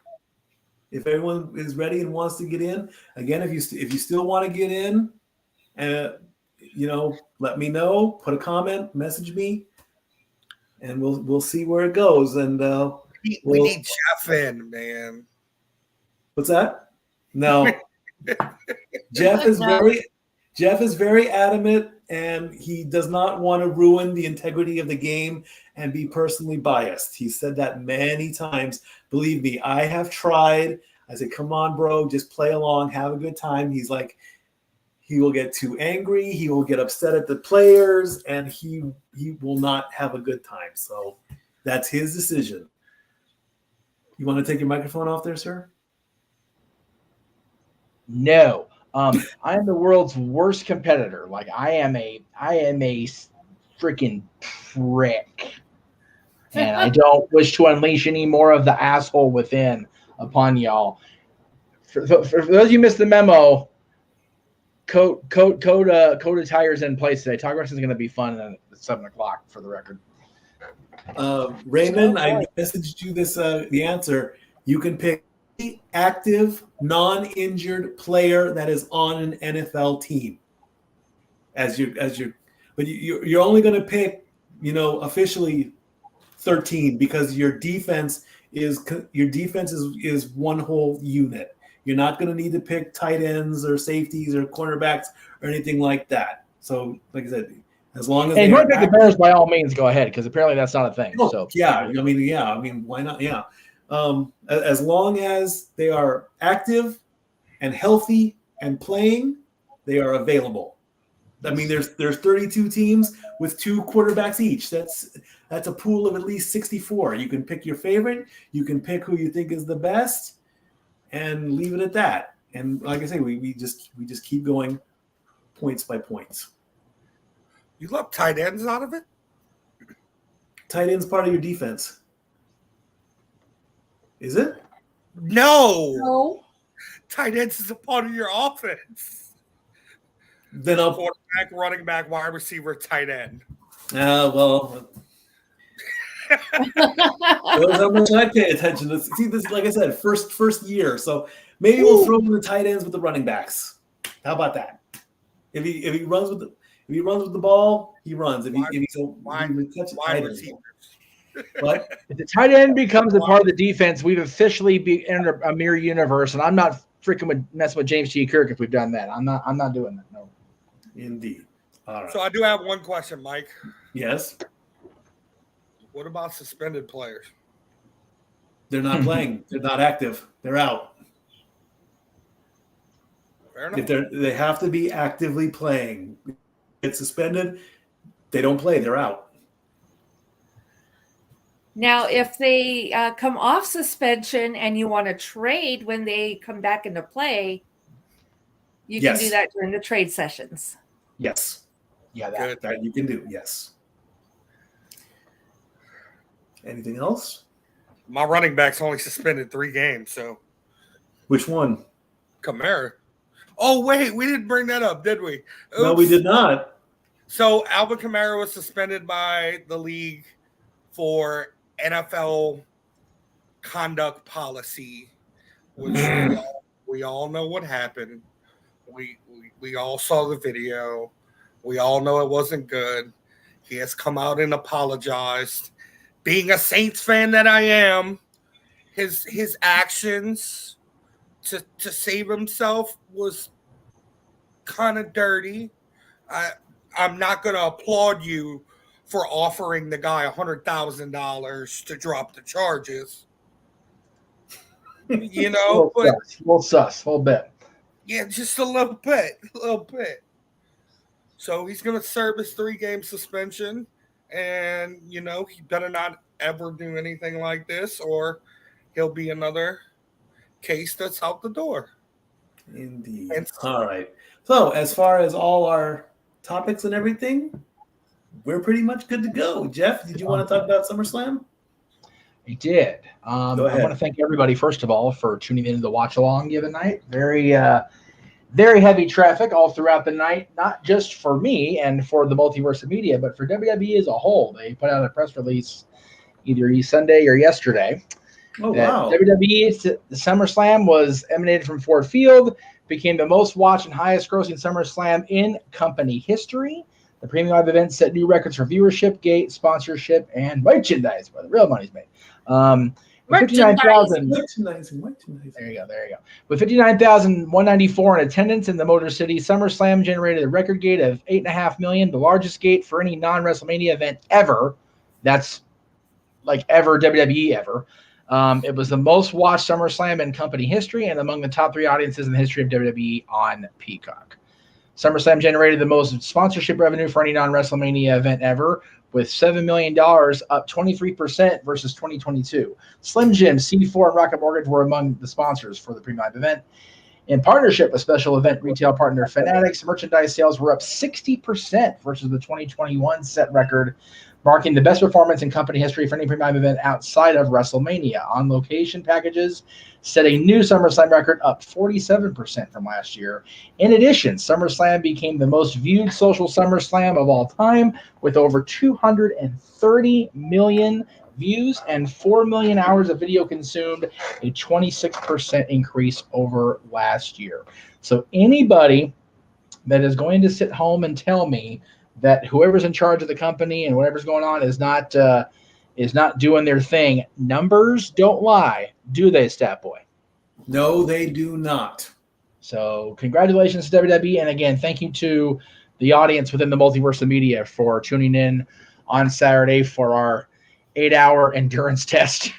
Speaker 2: If everyone is ready and wants to get in, again, if you still want to get in, let me know. Put a comment, message me, and we'll see where it goes. And
Speaker 5: we need Jeff in, man.
Speaker 2: What's that? No, Jeff is very adamant, and he does not want to ruin the integrity of the game and be personally biased. He said that many times. Believe me, I have tried. I said, come on, bro, just play along, have a good time. He's like, he will get too angry. He will get upset at the players, and he will not have a good time. So that's his decision. You want to take your microphone off there, sir?
Speaker 4: No. I am the world's worst competitor. Like I am a freaking prick. And I don't wish to unleash any more of the asshole within upon y'all. For those of you who missed the memo, Coda tires in place today. Talk wrestling is going to be fun at 7:00 for the record.
Speaker 2: Raymond, I messaged you this the answer. You can pick any active, non-injured player that is on an NFL team but you're only going to pick, officially 13 because your defense your defense is one whole unit. You're not going to need to pick tight ends or safeties or cornerbacks or anything like that. So, like I said, as long as
Speaker 4: Hey,
Speaker 2: they
Speaker 4: if you
Speaker 2: are
Speaker 4: want to pick the Bears, by all means, go ahead, because apparently that's not a thing.
Speaker 2: Oh,
Speaker 4: So
Speaker 2: yeah, I mean, why not? Yeah, as long as they are active and healthy and playing, they are available. I mean, there's 32 teams with 2 quarterbacks each. That's a pool of at least 64. You can pick your favorite. You can pick who you think is the best, and leave it at that. And like I say, we just keep going points by points.
Speaker 5: You left tight ends out of it?
Speaker 2: Tight end's part of your defense. Is it?
Speaker 5: No. Tight ends is a part of your offense.
Speaker 2: Then I'll
Speaker 5: quarterback, running back, wide receiver, tight end.
Speaker 2: Well, shows how much I pay attention to. See, this, like I said, first year. So maybe we'll throw in the tight ends with the running backs. How about that? If he runs with the ball, he runs. If he touches
Speaker 5: wide receivers.
Speaker 2: But
Speaker 4: if the tight end becomes a part of the defense, we've officially entered a mirror universe, and I'm not freaking messing with James T. Kirk if we've done that. I'm not doing that. No.
Speaker 2: Indeed. All right.
Speaker 5: So I do have one question, Mike.
Speaker 2: Yes.
Speaker 5: What about suspended players?
Speaker 2: They're not playing. They're not active. They're out.
Speaker 5: Fair enough.
Speaker 2: If they have to be actively playing. Get suspended, they don't play. They're out.
Speaker 1: Now, if they come off suspension and you want to trade when they come back into play, you can do that during the trade sessions.
Speaker 2: Yes.
Speaker 4: Yeah,
Speaker 2: that you can do. Yes. Anything else?
Speaker 5: My running back's only suspended 3 games, so.
Speaker 2: Which one?
Speaker 5: Kamara. Oh, wait, we didn't bring that up, did we? Oops.
Speaker 2: No, we did not.
Speaker 5: So Alvin Kamara was suspended by the league for NFL conduct policy, which we all know what happened. We all saw the video. We all know it wasn't good. He has come out and apologized. Being a Saints fan that I am, his actions to save himself was kind of dirty. I'm not going to applaud you for offering the guy $100,000 to drop the charges. You know,
Speaker 4: a little sus, a little bit.
Speaker 5: Yeah, just a little bit. So he's going to serve his 3-game suspension, and, you know, he better not ever do anything like this, or he'll be another case that's out the door.
Speaker 2: Indeed. All right. So as far as all our topics and everything, we're pretty much good to go. Jeff, did you want to talk about SummerSlam?
Speaker 4: I did.
Speaker 2: Go ahead.
Speaker 4: I want to thank everybody, first of all, for tuning in to the watch along given night. Very heavy traffic all throughout the night, not just for me and for the multiverse of media, but for WWE as a whole. They put out a press release either Sunday or yesterday.
Speaker 2: Oh, wow.
Speaker 4: WWE, the SummerSlam was emanated from Ford Field, became the most watched and highest grossing SummerSlam in company history. The premium live event set new records for viewership, gate, sponsorship, and merchandise, where the real money's made. With 59,000. There you go. With 59,194 in attendance in the Motor City, SummerSlam generated a record gate of $8.5 million, the largest gate for any non-WrestleMania event ever. That's like ever, WWE ever. It was the most watched SummerSlam in company history and among the top 3 audiences in the history of WWE on Peacock. SummerSlam generated the most sponsorship revenue for any non-WrestleMania event ever, with $7 million, up 23% versus 2022. Slim Jim, C4, and Rocket Mortgage were among the sponsors for the premium event. In partnership with special event retail partner Fanatics, merchandise sales were up 60% versus the 2021 set record, marking the best performance in company history for any premium event outside of WrestleMania. On location packages set a new SummerSlam record, up 47% from last year. In addition, SummerSlam became the most viewed social SummerSlam of all time, with over 230 million views and 4 million hours of video consumed, a 26% increase over last year. So anybody that is going to sit home and tell me that whoever's in charge of the company and whatever's going on is not is not doing their thing. Numbers don't lie, do they, Statboy?
Speaker 2: No, they do not.
Speaker 4: So congratulations to WWE. And again, thank you to the audience within the multiverse of media for tuning in on Saturday for our 8-hour endurance test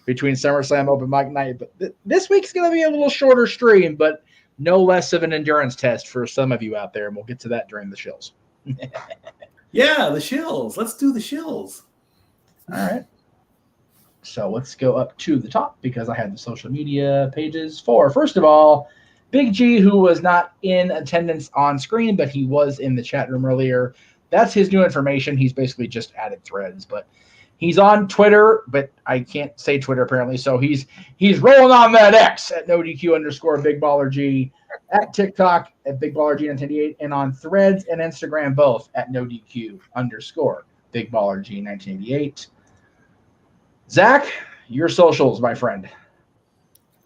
Speaker 4: between SummerSlam Open Mic Night. But this week's going to be a little shorter stream, but no less of an endurance test for some of you out there. And we'll get to that during the shills.
Speaker 2: Yeah, the shills. Let's do the shills.
Speaker 4: All right. So let's go up to the top because I had the social media pages for, first of all, Big G, who was not in attendance on screen, but he was in the chat room earlier. That's his new information. He's basically just added threads, but he's on Twitter, but I can't say Twitter apparently. So he's rolling on that X at NoDQ_BigBallerG, at TikTok at BigBallerG1988, and on Threads and Instagram both at NoDQ_BigBallerG1988. Zach, your socials, my friend.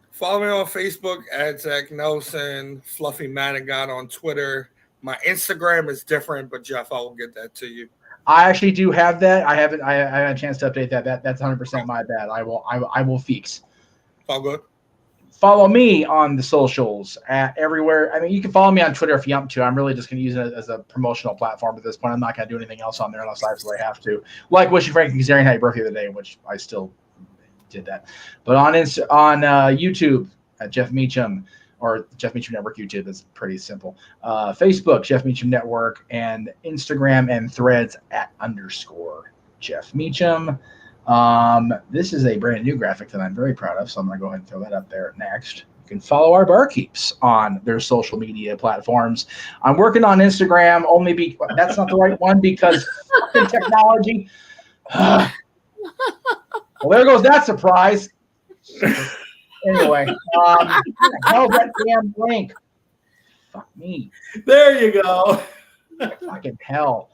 Speaker 5: Follow me on Facebook at Zach Nelson, Fluffy Madigan on Twitter. My Instagram is different, but Jeff, I will get that to you.
Speaker 4: I actually do have that. I haven't had a chance to update that. That's 100% my bad. I will fix.
Speaker 5: All good.
Speaker 4: Follow me on the socials at everywhere. I mean, you can follow me on Twitter if you want to. I'm really just going to use it as a promotional platform at this point. I'm not going to do anything else on there unless I absolutely have to. Like wishing Frank Kazarian happy birthday the other day, which I still did that. But on YouTube at Jeff Meacham, or Jeff Meacham Network YouTube is pretty simple. Facebook, Jeff Meacham Network, and Instagram and Threads at _Jeff Meacham. This is a brand new graphic that I'm very proud of, so I'm going to go ahead and throw that up there next. You can follow our barkeeps on their social media platforms. I'm working on Instagram, that's not the right one because fucking technology. Well, there goes that surprise. Anyway, hell, that damn link. Fuck me.
Speaker 2: There you go.
Speaker 4: Fucking hell.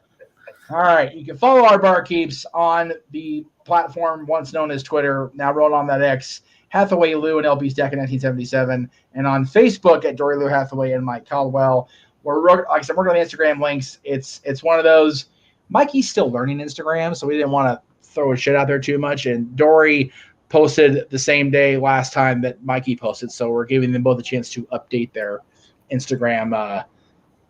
Speaker 4: All right, you can follow our barkeeps on the platform once known as Twitter, now rolled on that X, Hathaway Lou and LB Stack in 1977, and on Facebook at Dori Lou Hathaway and Mike Caldwell. Like I said, we're going to Instagram links. It's one of those. Mikey's still learning Instagram, so we didn't want to throw shit out there too much. And Dory posted the same day last time that Mikey posted, so we're giving them both a chance to update their Instagram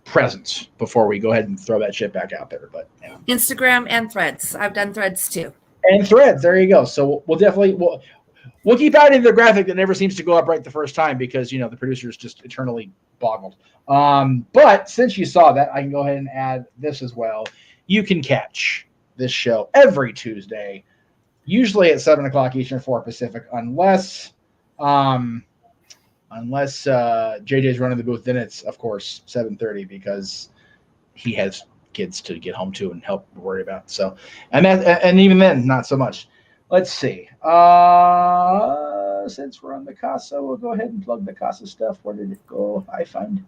Speaker 4: presence before we go ahead and throw that shit back out there. But yeah.
Speaker 1: Instagram and Threads. I've done Threads too.
Speaker 4: And Threads, there you go. So we'll definitely we'll keep adding the graphic that never seems to go up right the first time because the producer is just eternally boggled. But since you saw that, I can go ahead and add this as well. You can catch this show every Tuesday, usually at 7 o'clock Eastern, 4 Pacific, unless JJ's running the booth. Then it's of course 7:30 because he has kids to get home to and help worry about. So, and even then, not so much. Let's see. Since we're on the Casa, we'll go ahead and plug the Casa stuff. Where did it go? I find.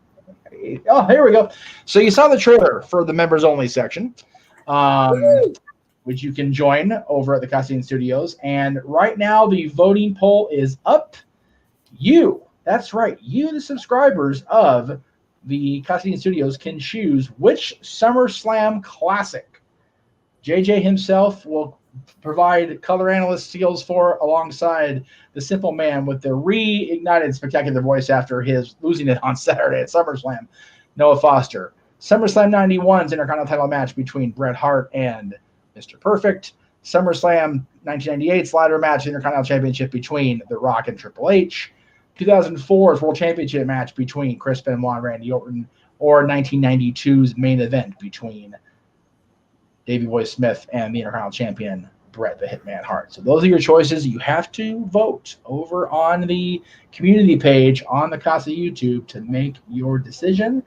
Speaker 4: Oh, here we go. So you saw the trailer for the members only section, which you can join over at the Casa D-18 Studios. And right now the voting poll is up. That's right. You, the subscribers of the Casa D-18 Studios, can choose which SummerSlam classic JJ himself will provide color analyst skills for, alongside the simple man with the reignited spectacular voice after his losing it on Saturday at SummerSlam, Noah Foster. SummerSlam 91's Intercontinental title match between Bret Hart and Mr. Perfect. SummerSlam 1998's ladder match, Intercontinental Championship between The Rock and Triple H. 2004's World Championship match between Chris Benoit and Randy Orton, or 1992's main event between Davey Boy Smith and the Intercontinental Champion Bret the Hitman Hart. So those are your choices. You have to vote over on the community page on the Casa YouTube to make your decision.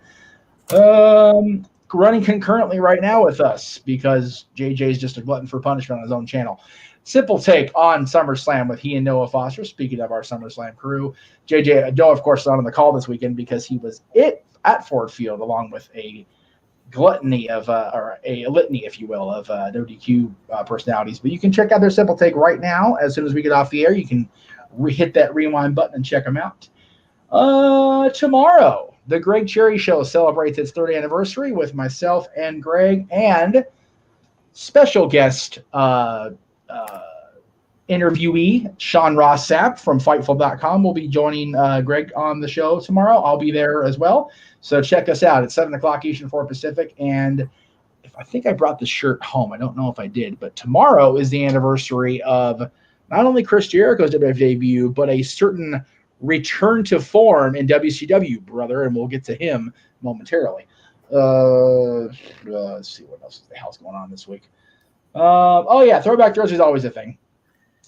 Speaker 4: Running concurrently right now with us because JJ's just a glutton for punishment on his own channel. Simple Take on SummerSlam with he and Noah Foster. Speaking of our SummerSlam crew, JJ Noah, of course, not on the call this weekend because he was at Ford Field along with a gluttony of or a litany, if you will, of no DQ personalities. But you can check out their Simple Take right now. As soon as we get off the air, you can hit that rewind button and check them out. Tomorrow, the Greg Cherry Show celebrates its 30th anniversary with myself and Greg and special guest interviewee Sean Ross Sapp from Fightful.com will be joining Greg on the show tomorrow. I'll be there as well. So check us out at 7 o'clock Eastern, 4 Pacific. And I think I brought the shirt home. I don't know if I did, but tomorrow is the anniversary of not only Chris Jericho's WWF debut, but a certain return to form in WCW, brother, and we'll get to him momentarily. Let's see what else the hell's going on this week. Throwback Thursday is always a thing.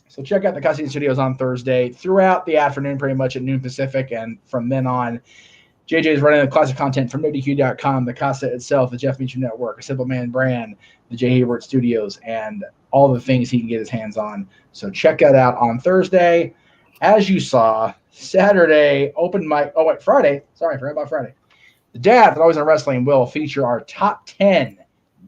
Speaker 4: So check out the Casa D-18 Studios on Thursday throughout the afternoon, pretty much at noon Pacific, and from then on, JJ is running the classic content from NoDQ.com, the Casa itself, the Jeff Meacham Network, a Simple Man brand, the J. Hayward Studios, and all the things he can get his hands on. So check that out on Thursday. As you saw, Saturday, open mic. Oh, wait, Friday. Sorry, I forgot about Friday. The Dad that Always in Wrestling will feature our top 10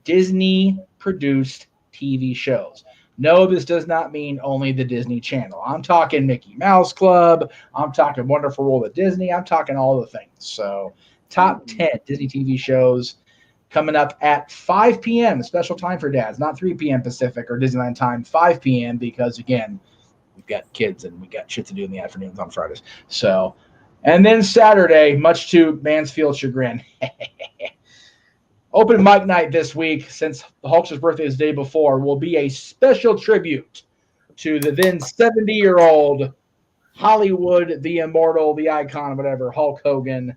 Speaker 4: Disney-produced TV shows. No, this does not mean only the Disney Channel. I'm talking Mickey Mouse Club. I'm talking Wonderful World of Disney. I'm talking all the things. So top 10 Disney TV shows coming up at 5 p.m., special time for dads, not 3 p.m. Pacific or Disneyland time, 5 p.m. because, again, we've got kids and we got shit to do in the afternoons on Fridays. So, and then Saturday, much to Mansfield's chagrin, open mic night this week, since the Hulkster's birthday is the day before, will be a special tribute to the then 70-year-old Hollywood, the immortal, the icon, whatever, Hulk Hogan.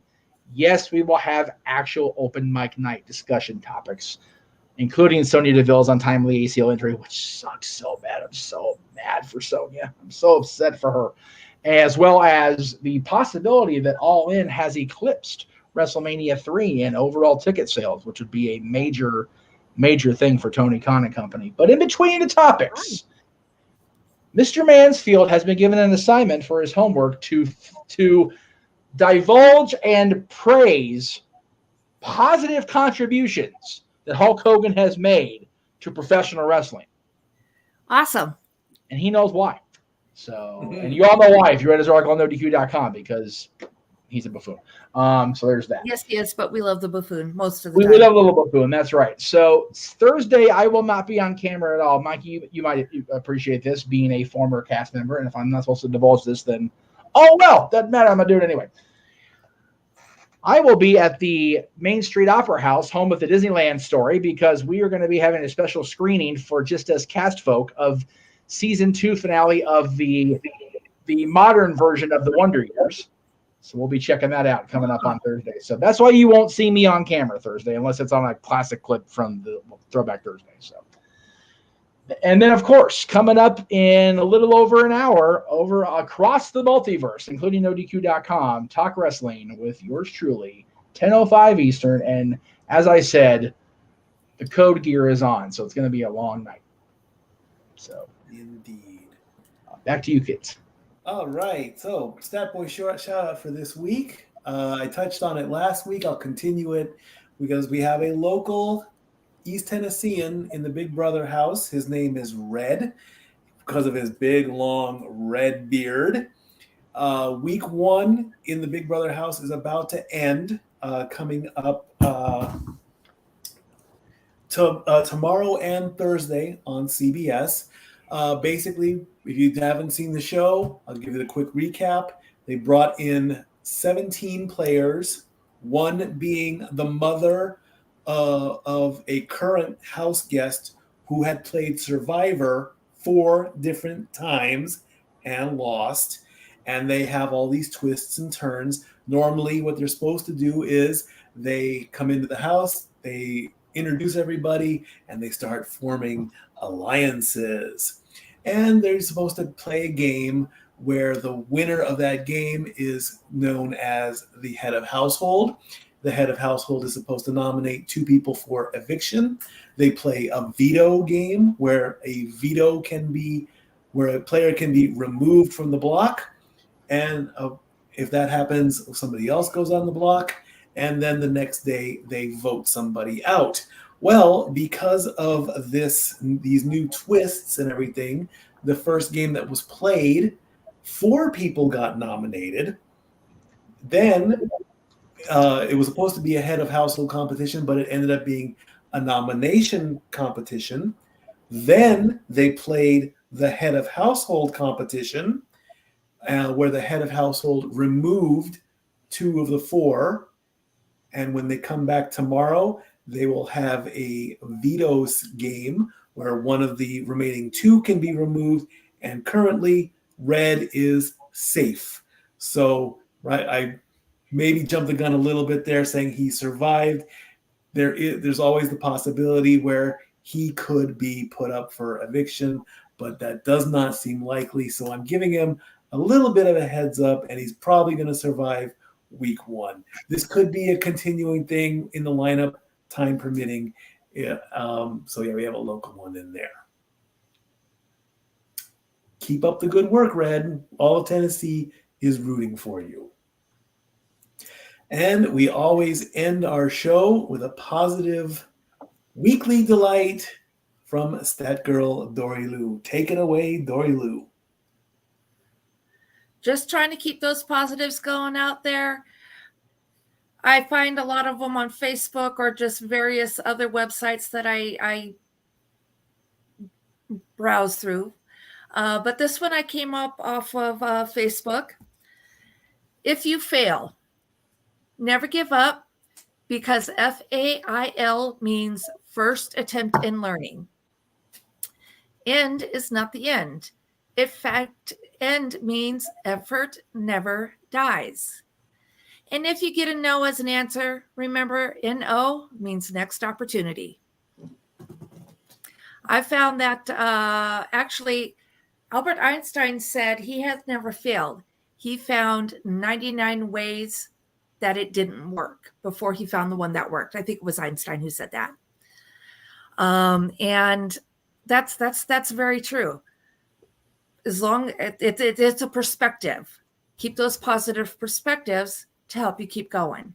Speaker 4: Yes, we will have actual open mic night discussion topics, including Sonya Deville's untimely ACL injury, which sucks so bad. I'm so mad for Sonya. I'm so upset for her. As well as the possibility that All In has eclipsed WrestleMania 3 in overall ticket sales, which would be a major, major thing for Tony Khan and company. But in between the topics, Mr. Mansfield has been given an assignment for his homework to divulge and praise positive contributions that Hulk Hogan has made to professional wrestling.
Speaker 1: Awesome.
Speaker 4: And he knows why. So, and you all know why if you read his article on NoDQ.com, because he's a buffoon. So there's that.
Speaker 1: Yes, he is, but we love the buffoon most of the time.
Speaker 4: We love a little buffoon. That's right. So Thursday, I will not be on camera at all. Mikey, you might appreciate this, being a former cast member. And if I'm not supposed to divulge this, then, oh, well, doesn't matter. I'm going to do it anyway. I will be at the Main Street Opera House, home of the Disneyland story, because we are going to be having a special screening for just us cast folk of season 2 finale of the modern version of the Wonder Years. So we'll be checking that out coming up on Thursday. So that's why you won't see me on camera Thursday, unless it's on a classic clip from the Throwback Thursday. So, and then, of course, coming up in a little over an hour, over across the multiverse, including NoDQ.com, Talk Wrestling with yours truly, 10:05 Eastern. And as I said, the code gear is on, so it's going to be a long night. So,
Speaker 2: Indeed.
Speaker 4: Back to you, kids.
Speaker 2: All right. So, Statboy short shout out for this week. I touched on it last week. I'll continue it because we have a local East Tennessean in the Big Brother house. His name is Red because of his big, long red beard. Week 1 in the Big Brother house is about to end, coming up tomorrow and Thursday on CBS. Basically, if you haven't seen the show, I'll give you a quick recap. They brought in 17 players, one being the mother of a current house guest who had played Survivor 4 different times and lost. And they have all these twists and turns. Normally, what they're supposed to do is they come into the house, they introduce everybody, and they start forming alliances. And they're supposed to play a game where the winner of that game is known as the head of household. The head of household is supposed to nominate 2 people for eviction. They play a veto game where a player can be removed from the block. And if that happens, somebody else goes on the block. And then the next day they vote somebody out. Well, because of these new twists and everything, the first game that was played, 4 people got nominated. Then it was supposed to be a head of household competition, but it ended up being a nomination competition. Then they played the head of household competition, where the head of household removed 2 of the 4. And when they come back tomorrow, they will have a vetoes game where one of the remaining 2 can be removed. And currently, red is safe. So, right, I maybe jumped the gun a little bit there saying he survived. There's always the possibility where he could be put up for eviction, but that does not seem likely. So I'm giving him a little bit of a heads up, and he's probably going to survive week 1. This could be a continuing thing in the lineup, time permitting. Yeah, so yeah, we have a local one in there. Keep up the good work, Red. All of Tennessee is rooting for you. And we always end our show with a positive weekly delight from Stat Girl Dori Lou. Take it away, Dori Lou.
Speaker 1: Just trying to keep those positives going out there. I find a lot of them on Facebook or just various other websites that I browse through. But this one I came up off of Facebook. If you fail, never give up, because FAIL means first attempt in learning. End is not the end. In fact, end means effort never dies. And if you get a no as an answer, remember NO means next opportunity. I found that actually Albert Einstein said he has never failed. He found 99 ways that it didn't work before he found the one that worked. I think it was Einstein who said that. And that's very true. As long it's a perspective. Keep those positive perspectives to help you keep going.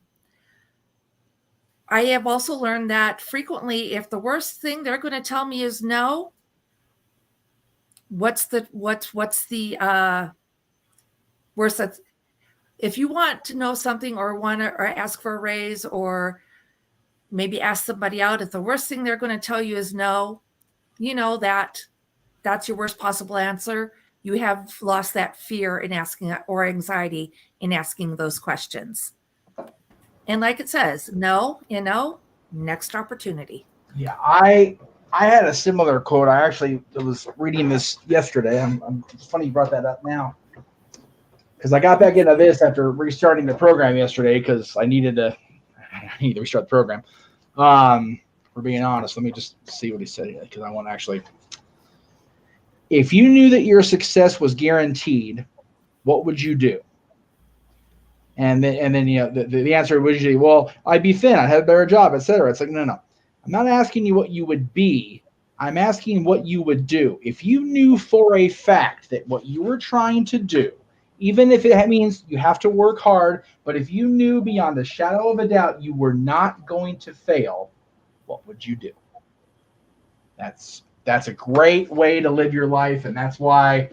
Speaker 1: I have also learned that frequently, if the worst thing they're going to tell me is no, what's the worst? If you want to know something or want to or ask for a raise or maybe ask somebody out, if the worst thing they're going to tell you is no, you know that's your worst possible answer. You have lost that fear in asking or anxiety in asking those questions. And like it says, no, next opportunity.
Speaker 4: Yeah, I had a similar quote. I actually was reading this yesterday. It's funny you brought that up now, because I got back into this after restarting the program yesterday because I needed to restart the program. For being honest, let me just see what he said here, because I want to actually. If you knew that your success was guaranteed, what would you do? And then you know the answer was usually, well, I'd be thin, I'd have a better job, etc. It's like, no. I'm not asking you what you would be. I'm asking what you would do. If you knew for a fact that what you were trying to do, even if it means you have to work hard, but if you knew beyond a shadow of a doubt you were not going to fail, what would you do? That's a great way to live your life, and that's why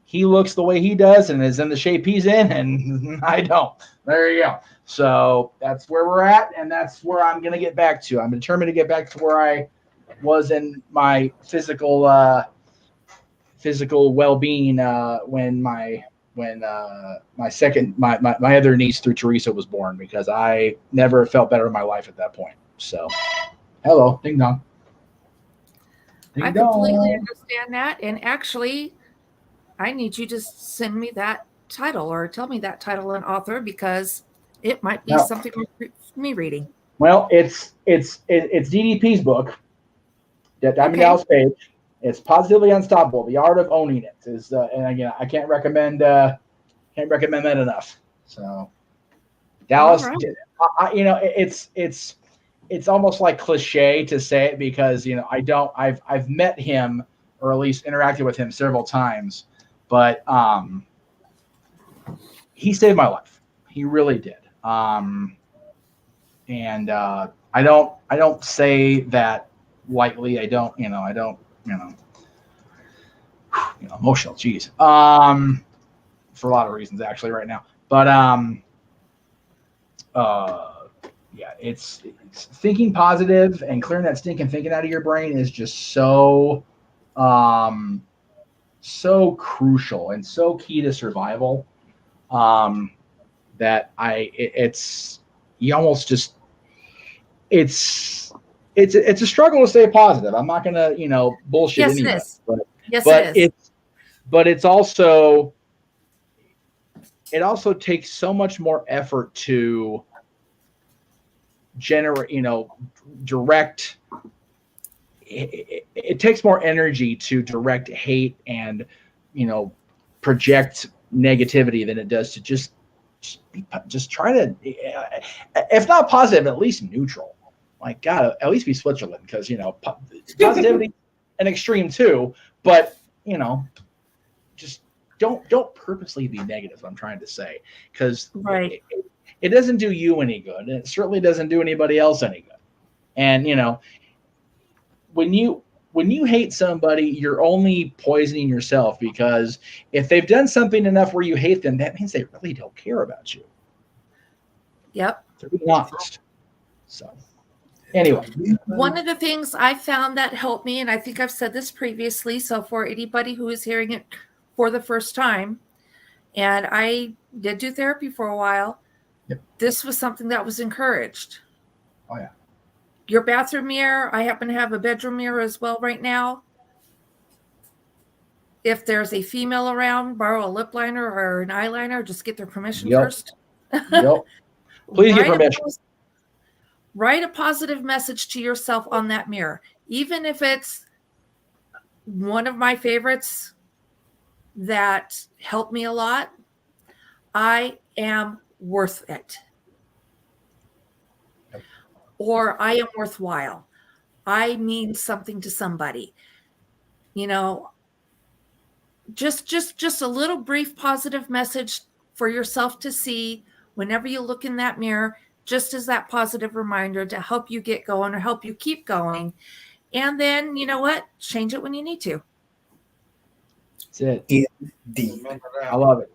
Speaker 4: he looks the way he does and is in the shape he's in, and I don't. There you go. So that's where we're at, and that's where I'm going to get back to. I'm determined to get back to where I was in my physical well-being when my other niece through Teresa was born, because I never felt better in my life at that point. So, hello, ding dong.
Speaker 1: I completely understand that. And actually, I need you to send me that title or tell me that title and author, because it might be something worth me reading.
Speaker 4: Well, it's DDP's book, Diamond Dallas Page. It's Positively Unstoppable: The Art of Owning It. And again, I can't recommend that enough. So, Dallas, it's almost like cliche to say it, because I've met him, or at least interacted with him several times, but he saved my life. He really did. And I don't say that lightly. I don't emotional. Geez. For a lot of reasons actually right now, but yeah, it's thinking positive and clearing that stinking thinking out of your brain is just so so crucial and so key to survival, that it's you almost just it's a struggle to stay positive. I'm not gonna bullshit
Speaker 1: Yes, it
Speaker 4: anybody,
Speaker 1: is.
Speaker 4: but
Speaker 1: Yes, it is.
Speaker 4: it's also it also takes so much more effort to generate, direct. It takes more energy to direct hate and project negativity than it does to just try to, if not positive, at least neutral. Like, God, at least be Switzerland, because positivity an extreme too, but just don't purposely be negative. I'm trying to say, because
Speaker 1: Right.
Speaker 4: it doesn't do you any good, and it certainly doesn't do anybody else any good. And when you hate somebody, you're only poisoning yourself, because if they've done something enough where you hate them, that means they really don't care about you.
Speaker 1: Yep.
Speaker 4: They're being honest. So anyway,
Speaker 1: One of the things I found that helped me, and I think I've said this previously, so for anybody who is hearing it for the first time, and I did do therapy for a while,
Speaker 4: yep.
Speaker 1: This was something that was encouraged.
Speaker 4: Oh, yeah.
Speaker 1: Your bathroom mirror, I happen to have a bedroom mirror as well right now. If there's a female around, borrow a lip liner or an eyeliner, just get their permission first.
Speaker 4: Yep. Please get permission.
Speaker 1: Write a positive message to yourself on that mirror. Even if it's one of my favorites that helped me a lot, I am worth it. Or I am worthwhile. I mean something to somebody. Just a little brief positive message for yourself to see whenever you look in that mirror, just as that positive reminder to help you get going or help you keep going. And then, you know what? Change it when you need to.
Speaker 4: That's it.
Speaker 2: Indeed.
Speaker 4: I love it.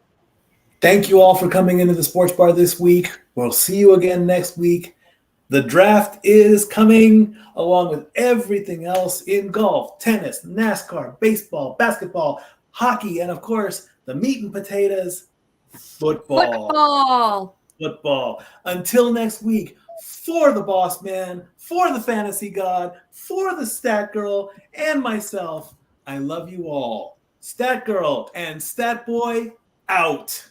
Speaker 2: Thank you all for coming into the Sports Bar this week. We'll see you again next week. The draft is coming, along with everything else in golf, tennis, NASCAR, baseball, basketball, hockey, and of course, the meat and potatoes, football. Until next week, for the boss man, for the fantasy god, for the stat girl, and myself, I love you all. Stat girl and stat boy out.